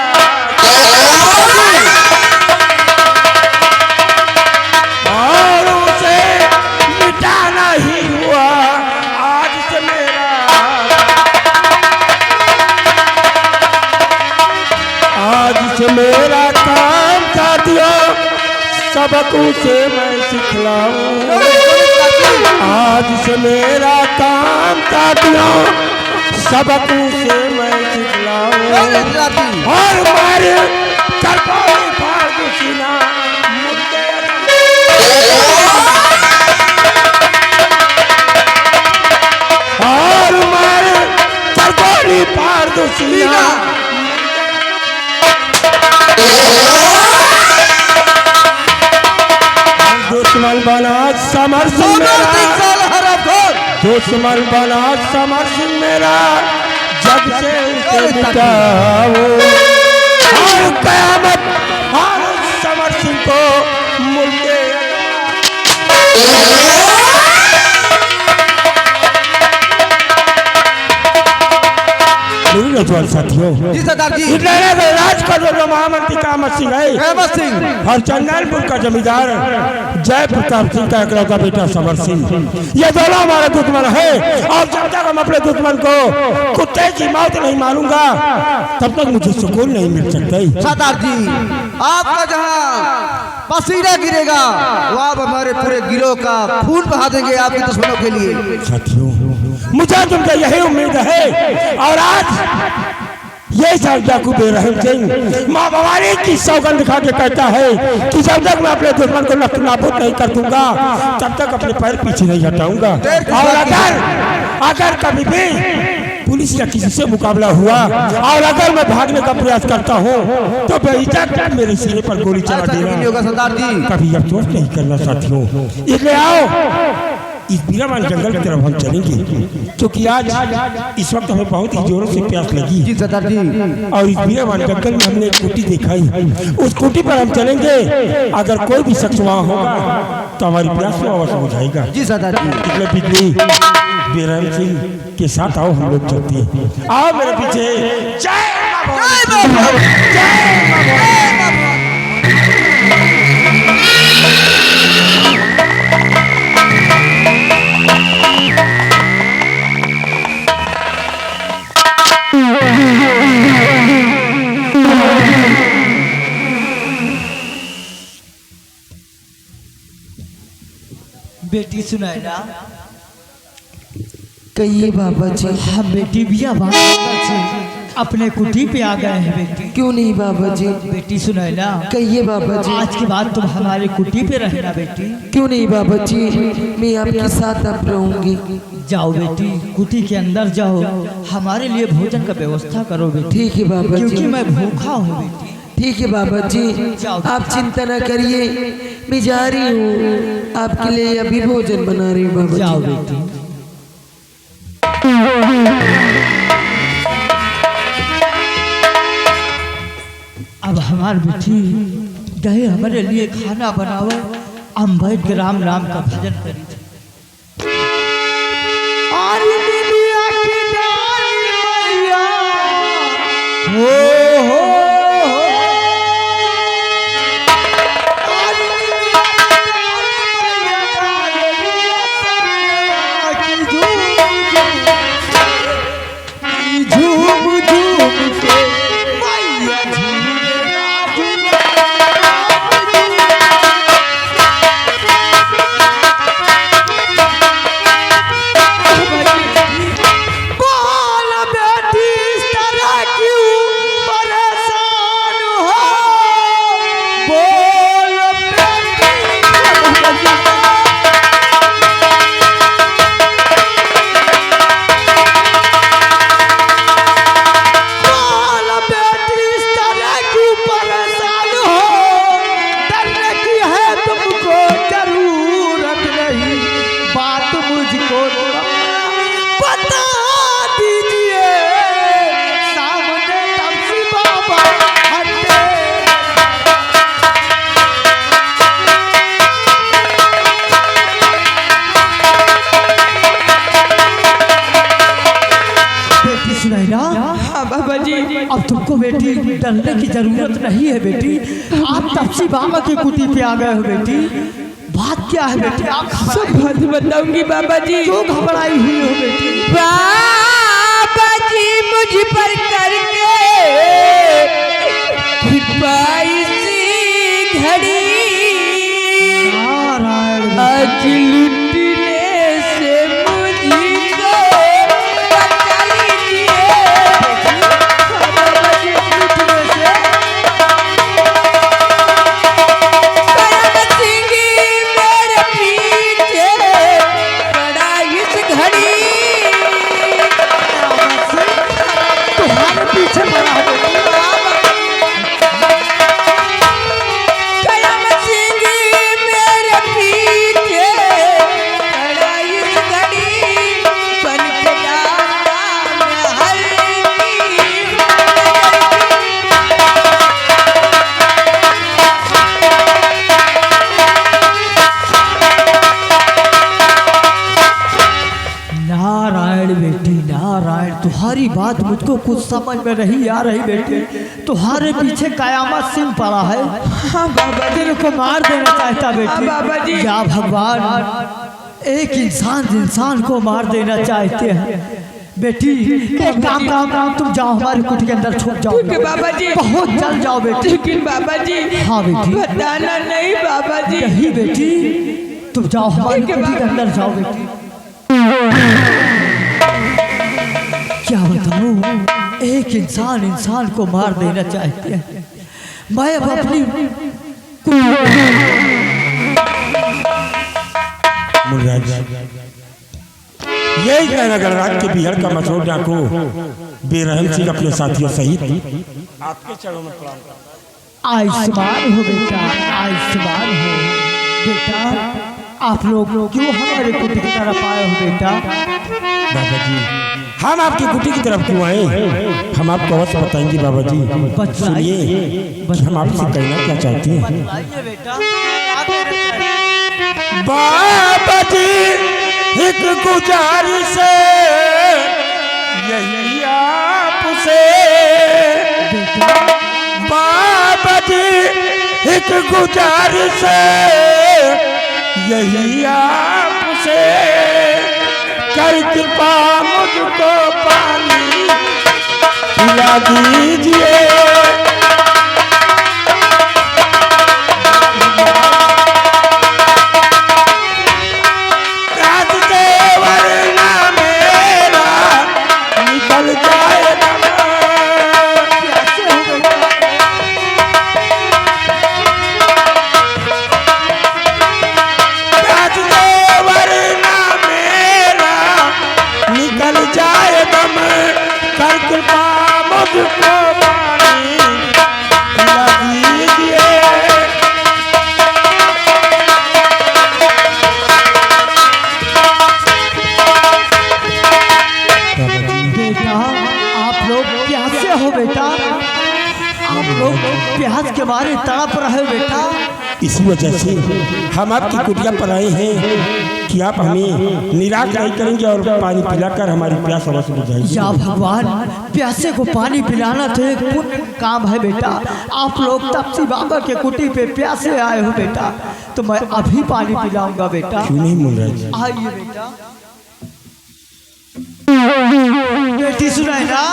और उसे मिटाना ही हुआ आज से मेरा, आज से मेरा काम साथियों सबक उसे मैं सिखलाऊं, आज से मेरा काम साथियों सबक उसे मैं सिखलाऊं, और मारे करपाई फाड़ दूं सीना मुद्दे, और मारे करपाई फाड़ दूं सीना, दुश्मन बना समर सिंह मेरा, दुश्मन बना समर सिंह मेरा, जग से उसे मिटाओ, और कयामत और समर सिंह को मुल्के नौजवान साथियों, जी सरदार जी। राज का जो महामंत्री कामत सिंह है और चंदनपुर का जमींदार जय प्रताप सिंह का इकलौता बेटा समर सिंह, ये दोनों हमारे दुश्मन है, और जब तक हम अपने दुश्मन को कुत्ते की मौत नहीं मारूंगा तब तक मुझे सुकून नहीं मिल सकता। सरदार जी, आपका जहाँ पसीना गिरेगा वो आप हमारे पूरे गिरोह का खून बहा देंगे आपके दुश्मनों के लिए। साथियों, मुझे तुमसे यही उम्मीद है, और आज ये जाकू बेरहम सिंह माँ भवानी की सौगंध खा के कहता है कि जब तक मैं अपने दुश्मन को नष्ट नाबूद नहीं कर दूंगा तब तक अपने पैर पीछे नहीं हटाऊंगा, और अगर कभी भी पुलिस या किसी से मुकाबला हुआ और अगर मैं भागने का प्रयास करता हूँ तो बेइज्जत मेरे सिरे पर गोली चला देना, सरदार जी कभी अफसोस नहीं करना। साथियों, इसलिए आओ इस बीरावान जंगल की तरफ हम चलेंगे, क्योंकि आज इस वक्त हमें बहुत ही जोरों से प्यास लगी। जी सरदार जी। और इस बीरावान जंगल में हमने एक कुटी दिखाई, उस कुटी पर हम चलेंगे, अगर कोई भी शख्स वहाँ होगा तो हमारी प्यास को अवश्य बुझाएगा। जी सरदार जी। इसलिए बिजली बेरहम सिंह के साथ आओ, हम लोग चलते हैं। आओ मेरे पीछे। जय बाबा, जय बाबा। बेटी सुनाए ना, कहिए बाबा जी। हम बेटी बिया अपने कुटी पे आ गए हैं बेटी। क्यों नहीं बाबा जी? बेटी सुनाए ना, कहिए बाबा जी। आज के बाद तुम हमारे कुटी पे रहना बेटी। क्यों नहीं बाबा जी, मैं आपके साथ अब रहूंगी। जाओ बेटी, कुटी के अंदर जाओ, हमारे लिए भोजन का व्यवस्था करो बेटी। ठीक है बाबा जी। क्योंकि मैं भूखा हूँ बेटी। ठीक है बाबा जी, आप चिंता न करिए, मैं जा रही हूँ, आपके लिए अभी भोजन बना रही हूँ बाबा जी। जाओ बेटी। अब हमारी बेटी गए हमारे लिए खाना बनाओ, हम बैठ के राम राम का भजन करी। आपको बेटी डरने की जरूरत नहीं है बेटी। आप तपसी बाबा की कुटी पे आ गए हो बेटी। बात क्या है बेटी? आप सब बात बताऊंगी बाबा जी। क्यों घबराई हुई हो बेटी? बाबा जी मुझ पर करके बाईसी घड़ी आज लुटने से मुझको बचा लीजिए। करण सिंह मेरे पीछे पड़ा इस घड़ी। तुम्हारे पीछे पड़ा है बेटी। करण सिंह मेरे पीछे पड़ा इस घड़ी। बन के डाला मैं हल्की नारायण बेटी नारायण, तुम्हारी बात मुझको कुछ समझ में नहीं आ रही बेटी। तुम्हारे पीछे कयामत सिंह पड़ा है। हाँ बाबा जी। तेरे को मार देना चाहता बेटी। हाँ बाबा जी। या भगवान, एक इंसान को मार देना चाहते हैं बेटी। एक काम तुम जाओ, हमारी कुटी के अंदर छुप जाओ। ठीक है बाबा जी। बहुत जल्द जाओ बेटी। लेकिन बाबा जी। हाँ बेटी। बताना नहीं बाबा जी। नहीं बेटी, तुम जाओ हमारी ठीक है कुटी के बाबा। अंदर जाओ बेटी। क्या बताऊं, एक इंसान को मार देना चाहते हैं। मैं अब अपनी मुराद यही कहना गणराज के बिहार का मशहूर डाकू बेरहम सिंह अपने साथियों सहित आपके चरणों में प्रणाम करता हूं। आयुष्मान हो बेटा, आयुष्मान हो बेटा। आप लोग क्यों हमारे कुटी की तरफ आए हो बेटा? बाबा जी, हम आपकी कुटी की तरफ क्यों आए, हम आपको अवश्य बताएंगे बाबा जी। सुनिए कि हम आपसे कहना क्या चाहते हैं। बाबा जी एक गुजारिश यही आपसे, बाबा जी एक गुजारिश यही आपसे, कर कृपा मुझको पानी पिला दीजिए। रात से वरना मेरा निकल जाए दम। रात से वरना मेरा निकल जाए दम, कर कृपा मुझको पानी पिला दीजिए। बेटा आप लोग प्यासे हो बेटा, आप लोग प्यास के मारे तड़प रहे हो बेटा। इसी वजह से हम आपकी कुटिया पर आए हैं कि आप हमें निराश नहीं करेंगे और पानी पिलाकर हमारी प्यास अवश्य बुझाएंगे। या भगवान, प्यासे को पानी पिलाना तो एक पुण्य काम है बेटा। आप लोग तपसी बाबा के कुटी पे प्यासे आए हो बेटा, तो मैं अभी पानी पिलाऊंगा बेटा। क्यों नहीं मुनराज? आइए बेटा। बेटी सुनाई ना?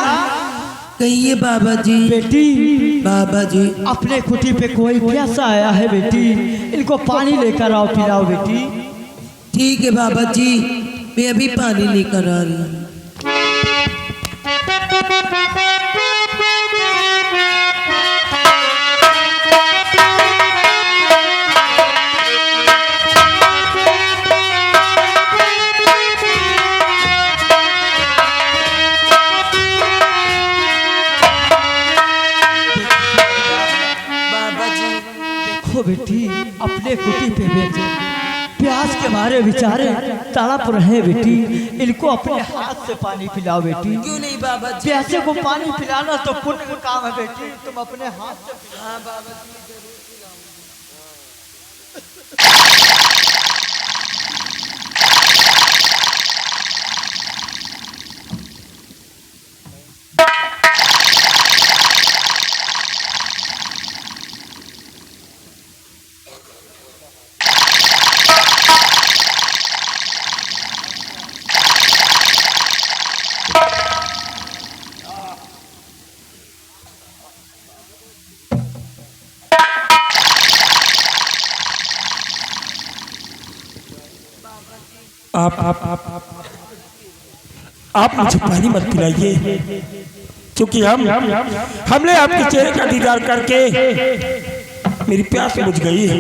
कहिए बाबा जी। बेटी बाबा जी, अपने कुटी पे कोई प्यासा आया है बेटी, इनको पानी लेकर आओ, पिलाओ बेटी। ठीक है बाबा जी, मैं अभी पानी लेकर आ रही हूँ। देखो बेटी, अपने कुटी पे बेटे प्यास के मारे बेचारे तड़प रहे बेटी, इनको अपने हाथ से पानी पिलाओ बेटी। क्यों नहीं बाबा जी? प्यासे को पानी पिलाना तो पुण्य का काम है बेटी, तुम अपने हाथ से पिलाओ। हाँ बाबा जी। आप मुझे पानी मत पिलाइए, क्योंकि हमने आपके चेहरे का दीदार करके मेरी प्यास बुझ गई है।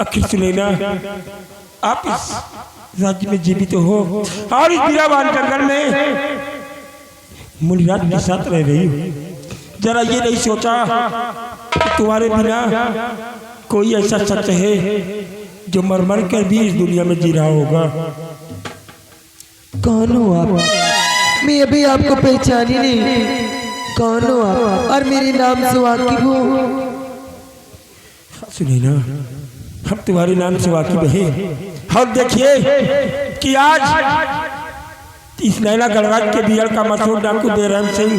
आखिर सुनैना, आप इस राज्य में जीवित हो और इस बीरावान जंगल में मुनिराज के साथ रह रही हो। जरा ये नहीं सोचा कि तुम्हारे बिना कोई ऐसा शख्स है जो मर मर कर भी इस दुनिया में जी रहा होगा। कौन हो आप? मैं अभी आपको पहचानी नहीं। कौन हो आप और मेरे नाम से वाकिफ हो? सुनैना, हम तुम्हारे नाम से वाकिफ हैं और देखिए कि आज इस नैना गणराज के बिगड़ का मशहूर डाकू बेरहम सिंह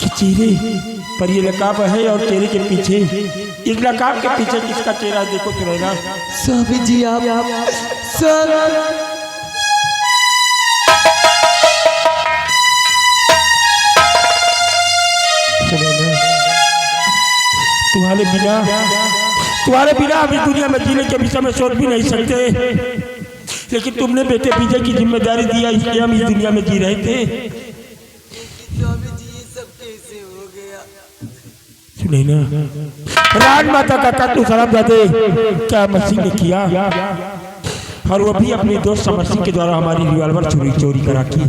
के चेहरे पर ये नकाब है और चेहरे के पीछे, इस नकाब के पीछे किसका चेहरा देखो सुनैना। स्वामी जी आप तुम्हारे बिना हम इस दुनिया में जीने के विषय में सोच भी नहीं सकते, लेकिन तुमने बेटे विजय की जिम्मेदारी दिया, इसलिए हम इस दुनिया में जी रहे थे। सुनैना, राज माता का कत्ल साहबजादे क्या मसीह ने किया, और वो भी अपने दोस्त समर सिंह के द्वारा हमारी रिवॉल्वर चोरी करा की,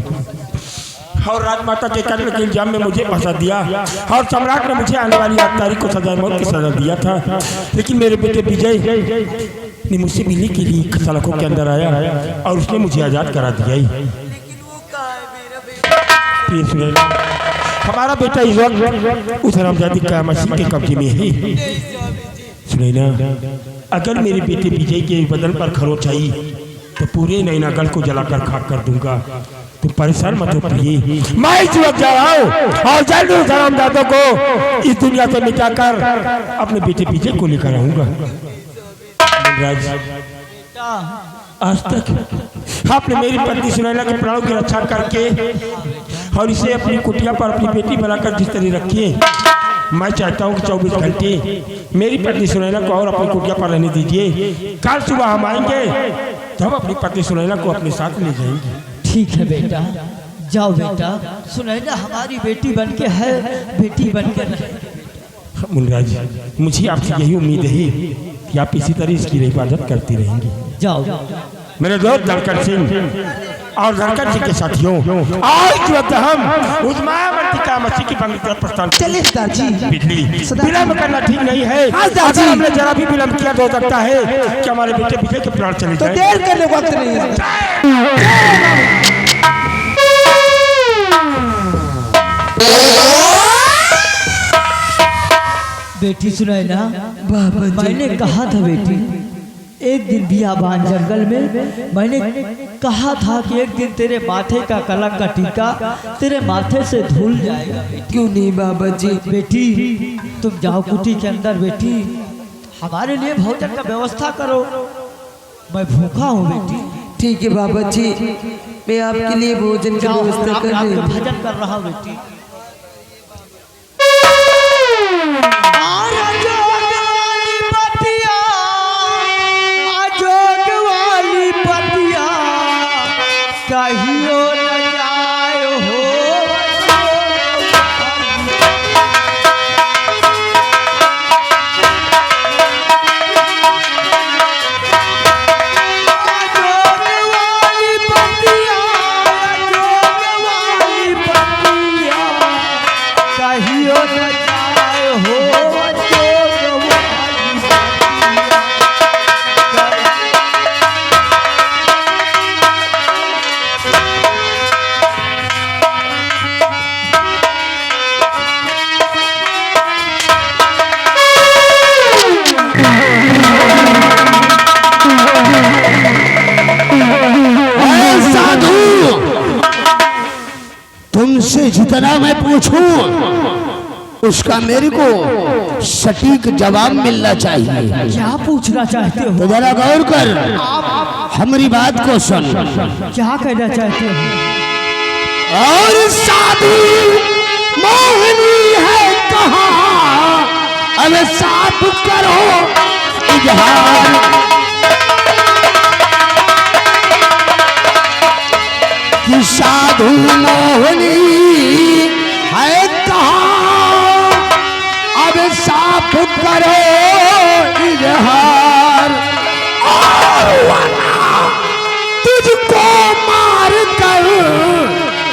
और राजमाता के कत्ल के इल्जाम में मुझे फंसा दिया, और सम्राट ने मुझे आने वाली 8 तारीख को सजा मौत की सजा दिया था। लेकिन मेरे बेटे विजय ने मुझसे मिलने के लिए सलाखों के अंदर आया और उसने मुझे आजाद करा दिया ही। हमारा बेटा इस वक्त उस हरामजादी का मसीह के कब्जे में है। सुनैना, अगर मेरे बेटे विजय के बदन पर खरोच आई तो पूरे नैनागढ़ को जलाकर खाक कर दूंगा। तो परेशान मत हो प्रिय, मैं इस वक्त जा रहा हूँ और जल्द उस हरामजादों को इस दुनिया से मिटाकर अपने बेटे विजय को लेकर आऊंगा। आज तक आपने मेरी पत्नी सुनैना के प्राणों की रक्षा करके और इसे अपनी कुटिया पर अपनी बेटी बनाकर जिस तरह रखी है, मैं चाहता हूँ कि 24 घंटे मेरी पत्नी सुनैना को और अपनी कुटिया पर रहने दीजिए। कल सुबह हम आएंगे तब अपनी पत्नी सुनैना को अपने साथ ले जाएंगे। ठीक है बेटा, जाओ बेटा। सुनैना हमारी बेटी बनके है, बेटी बनके रहे। मुनिराज, मुझे आपसे यही उम्मीद है कि आप इसी तरह इसकी हिफाजत करती रहेंगी। जाओ मेरे दोस्त धनकर सिंह और धनकर जी के साथियों, आज वक्त हम उस मायावती का मसीह की पंक्ति प्रस्थान चलिए जी। बिजली विलम्ब करना ठीक नहीं है। अगर हमने जरा भी विलम्ब किया तो हो सकता है कि हमारे बेटे विजय के प्राण चले जाएं। देर करने का वक्त नहीं है। बेटी सुनैना, मैंने कहा था बेटी, एक दिन बियाबान जंगल में मैंने कहा था कि एक दिन तेरे माथे का कलंक का टीका तेरे माथे से धुल जाएगा। क्यों नहीं बाबा जी? बेटी तुम जाओ कुटी के अंदर, बेटी हमारे लिए भोजन का व्यवस्था करो, मैं भूखा हूँ बेटी। ठीक है बाबा जी, मैं आपके लिए भोजन की व्यवस्था कर रही हूँ। भजन कर रहा हूँ बेटी। कहियो न जाए हो कहियो न जाए हो। तुमसे जितना मैं पूछूं उसका मेरे को सटीक जवाब मिलना चाहिए। क्या पूछना चाहते हो? तो जरा गौर कर, हमारी बात को सुन। क्या कहना चाहते हो? और साधु मोहिनी है कहाँ, अब साफ करो इजहार। साधु मोहनी है कहाँ, अब साफ करो इजहार, तुझको मार कर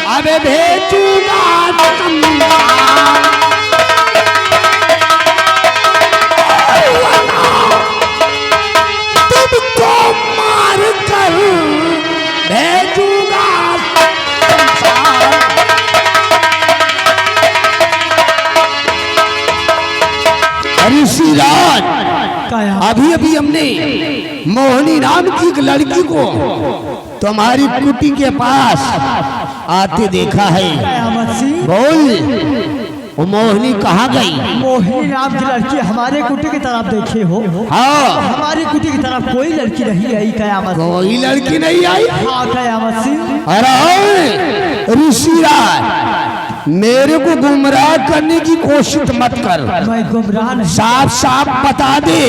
अब भेजूंगा संसार। तुझको मार कर भेजूंगा संसार। ऋषिराज, अभी अभी हमने मोहिनी नाम की एक लड़की को तुम्हारी कुटी के पास आते देखा है। कयामत सिंह, बोल, वो मोहिनी कहाँ गई? मोहिनी नाम की लड़की हमारे कुटी की तरफ देखे हो? हाँ, हमारी कुटी की तरफ कोई लड़की नहीं आई कयामत। कोई लड़की नहीं आई? हाँ कयामत सिंह। अरे ऋषिराज, मेरे को गुमराह करने की कोशिश मत कर। मैं गुमराह नहीं। साफ साफ बता दे,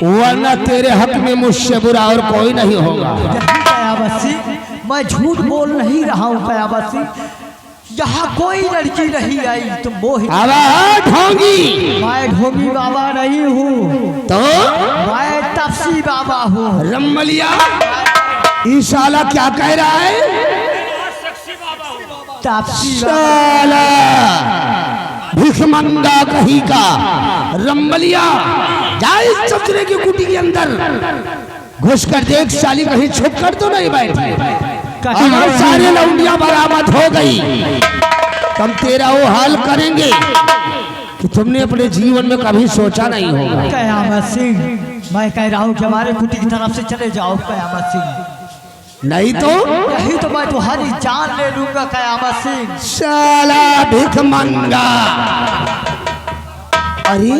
वरना तेरे हक में मुझसे बुरा और कोई नहीं होगा। कयामत सिंह, मैं झूठ बोल नहीं रहा हूँ कयामत सिंह। यहाँ कोई लड़की नहीं आई। तुम मोहिनी? अब ढोंगी। मैं ढोंगी बाबा नहीं हूँ, तो मैं तपसी बाबा हूँ। रमलिया, ये साला क्या कह रहा है? तपसी साला भिखमंगा कहीं का। रमलिया, जा इस चचरे की कुटी के अंदर घुस कर देख, साली कहीं छुप कर तो नहीं बैठी। और सारे लौंडिया बरामद हो गई। हम तेरा वो हाल करेंगे कि तुमने अपने जीवन में कभी सोचा नहीं होगा। कयामत सिंह, मैं कह रहा हूँ कि हमारे कुटी की तरफ से चले जाओ कयामत सिंह। नहीं तो यही तो मैं तुम्हारी जान ले लूंगा कयामत सिंह। साला भिखमंगा। अरे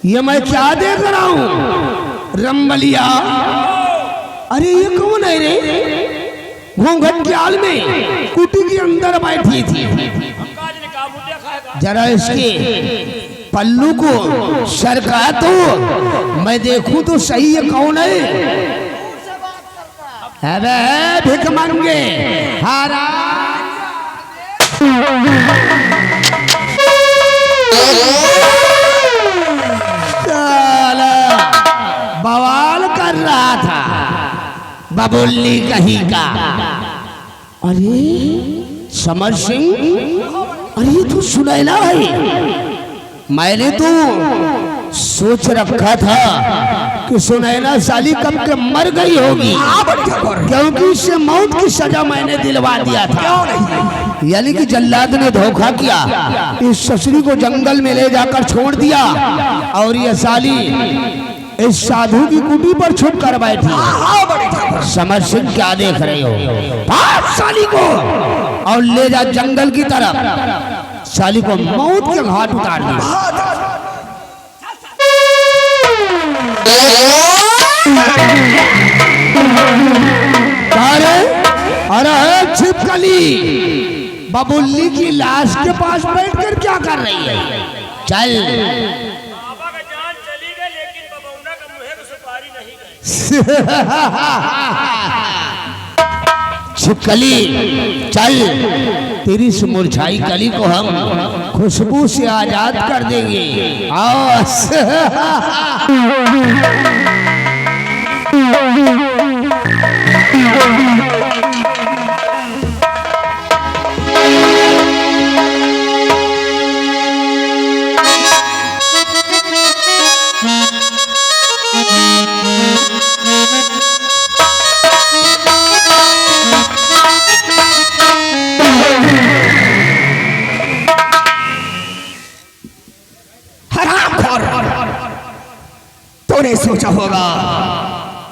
ये मैं क्या देख रहा हूँ? रमलिया, अरे ये कौन है रे? घूंघट के आल में कुटी के अंदर बैठी थी। जरा इसके पल्लू को सरका तो मैं देखूं तो सही, ये कौन है? अबे भिखमंगे, हारा बवाल कर रहा था बबुल्ली कहीं का। अरे समर सिंह, अरे तू सुनैना है? मैंने तो सोच रखा था कि सुनैना साली कब के मर गई होगी, क्योंकि इससे मौत की सजा मैंने दिलवा दिया था। यानी कि जल्लाद ने धोखा किया, इस ससुरी को जंगल में ले जाकर छोड़ दिया और ये साली इस साधु की कुटी पर छुप कर बैठी। समर सिंह, क्या देख रहे हो? भाग साली को और ले जा जंगल की तरफ। साली को मौत के घाट उतार दिया। अरे छिपकली, बबुल्ली की लाश के पास बैठकर क्या कर रही है? चल। छिपकली चल, तेरी इस मुरझाई कली को हम खुशबू से आजाद कर देंगे। आओ। तूने सोचा होगा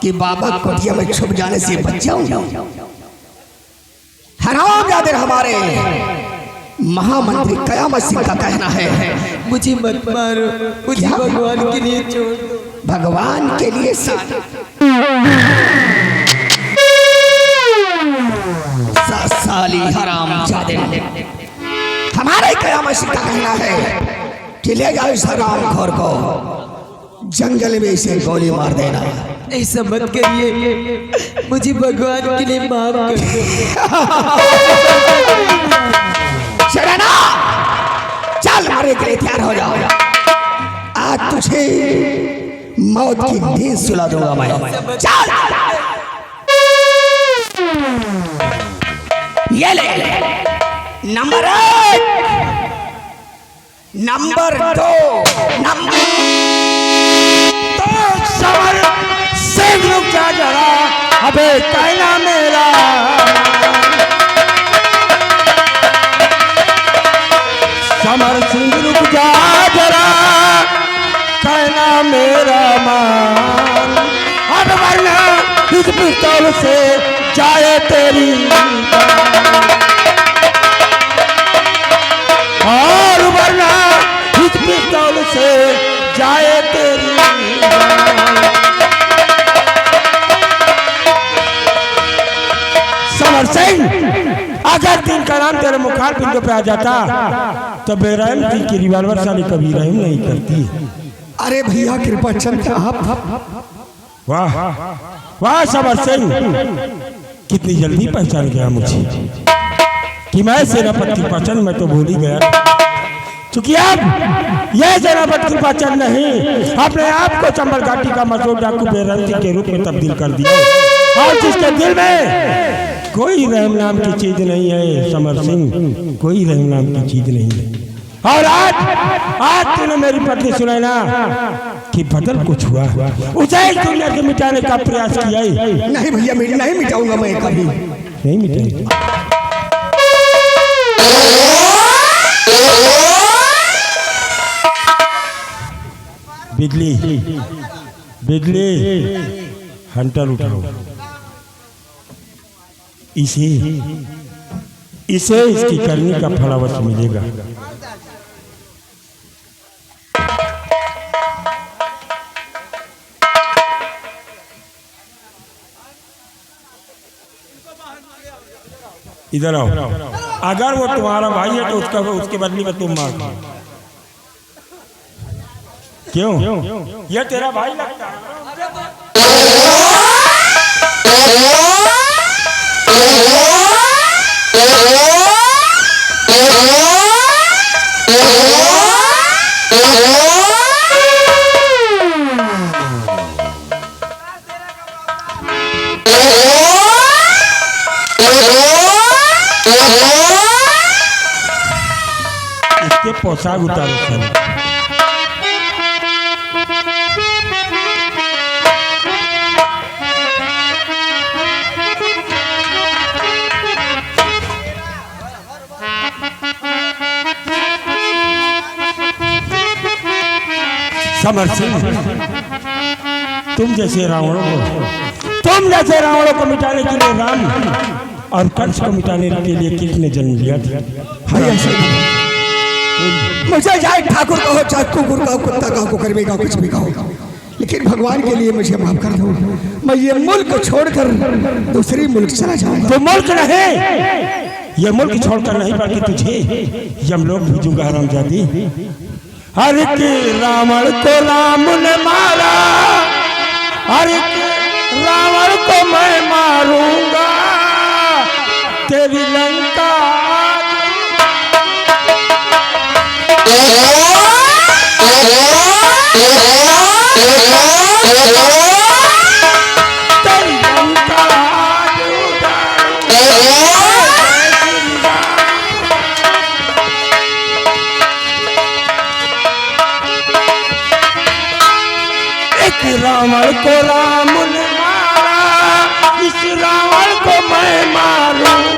कि बाबा कुटिया में छुप जाने से बच जाऊंगा। हरामजादे, हमारे महामंत्री कयामत सिंह का कहना है मुझे मत मारो, मुझे भगवान के लिए छोड़ दो। भगवान के लिए साली हरामजादे, हमारे कयामत सिंह का कहना है कि ले जाओ इस हरामखोर को, जंगल में इसे गोली मार देना। ऐसा मत करिए, मुझे भगवान के लिए माफ कर दो। शराना, चल मारे के लिए तैयार हो जाओ। आज तुझे मौत की नींद सुला दूंगा मैं। चल। ये ले नंबर 1, नंबर 2, नंबर तो समर सिंह रुक जा जरा। अबे कहना मेरा समर सिंह रुक जा जरा, कहना मेरा मान। अब वरना इस पिस्तौल से जाए तेरी और वरना इस पिस्तौल से जाए तेरी। समर सिंह, अगर दिन का नाम तेरे मुखार पिंडों पे आ जाता तो बेरहम की रिवॉल्वर साली कभी रहम नहीं करती। अरे भैया कृपा चंद आप। वाह वाह समर सिंह, कितनी जल्दी पहचान गया मुझे कि मैं सेनापति कृपाचंद। मैं तो भूल ही गया, क्योंकि अब यह सेनापति कृपाचंद नहीं, अपने आप को चंबल घाटी का मशहूर डाकू बेरहम के रूप में तब्दील कर दिया, और जिसके दिल में कोई रहम नाम की चीज नहीं है। समर सिंह, कोई रहम नाम की चीज नहीं है। और आज तूने मेरी पत्नी सुनैना कि बदल कुछ हुआ, उसे इस दुनिया से मिटाने का प्रयास किया है। नहीं भैया, मैं नहीं मिटाऊंगा, मैं कभी नहीं मिटाएंगे। बिजली बिजली, हंटर उठाओ। इसे इसकी करनी का फल अवश्य मिलेगा। इधर आओ। अगर वो तुम्हारा भाई है तो उसके बदले में तुम मार दो। क्यों? ये तेरा भाई लगता है। इसके पोशाक उतारो सर। समर सिंह, तुम जैसे रावणों को मिटाने के लिए राम और कंस को मिटाने के लिए कृष्ण ने जन्म लिया था। मुझे चाहे ठाकुर कहो, चाहे कुकुर कहो, कुत्ता कहो, कुकरबी कहो, कुछ भी कहो, लेकिन भगवान के लिए मुझे माफ कर दो। मैं ये मुल्क छोड़कर दूसरी मुल्क चला जाऊंगा। तो मुल्क नहीं, ये मुल्क छोड़कर नहीं, बल्कि तुझे यमलोक भेजूंगा हरामजादी। हर के रावण को राम ने मारा, हर के रावण को मैं मारूंगा, तेरी लंका रावण को राम ने मारा, इस रावण को मैं मारूं।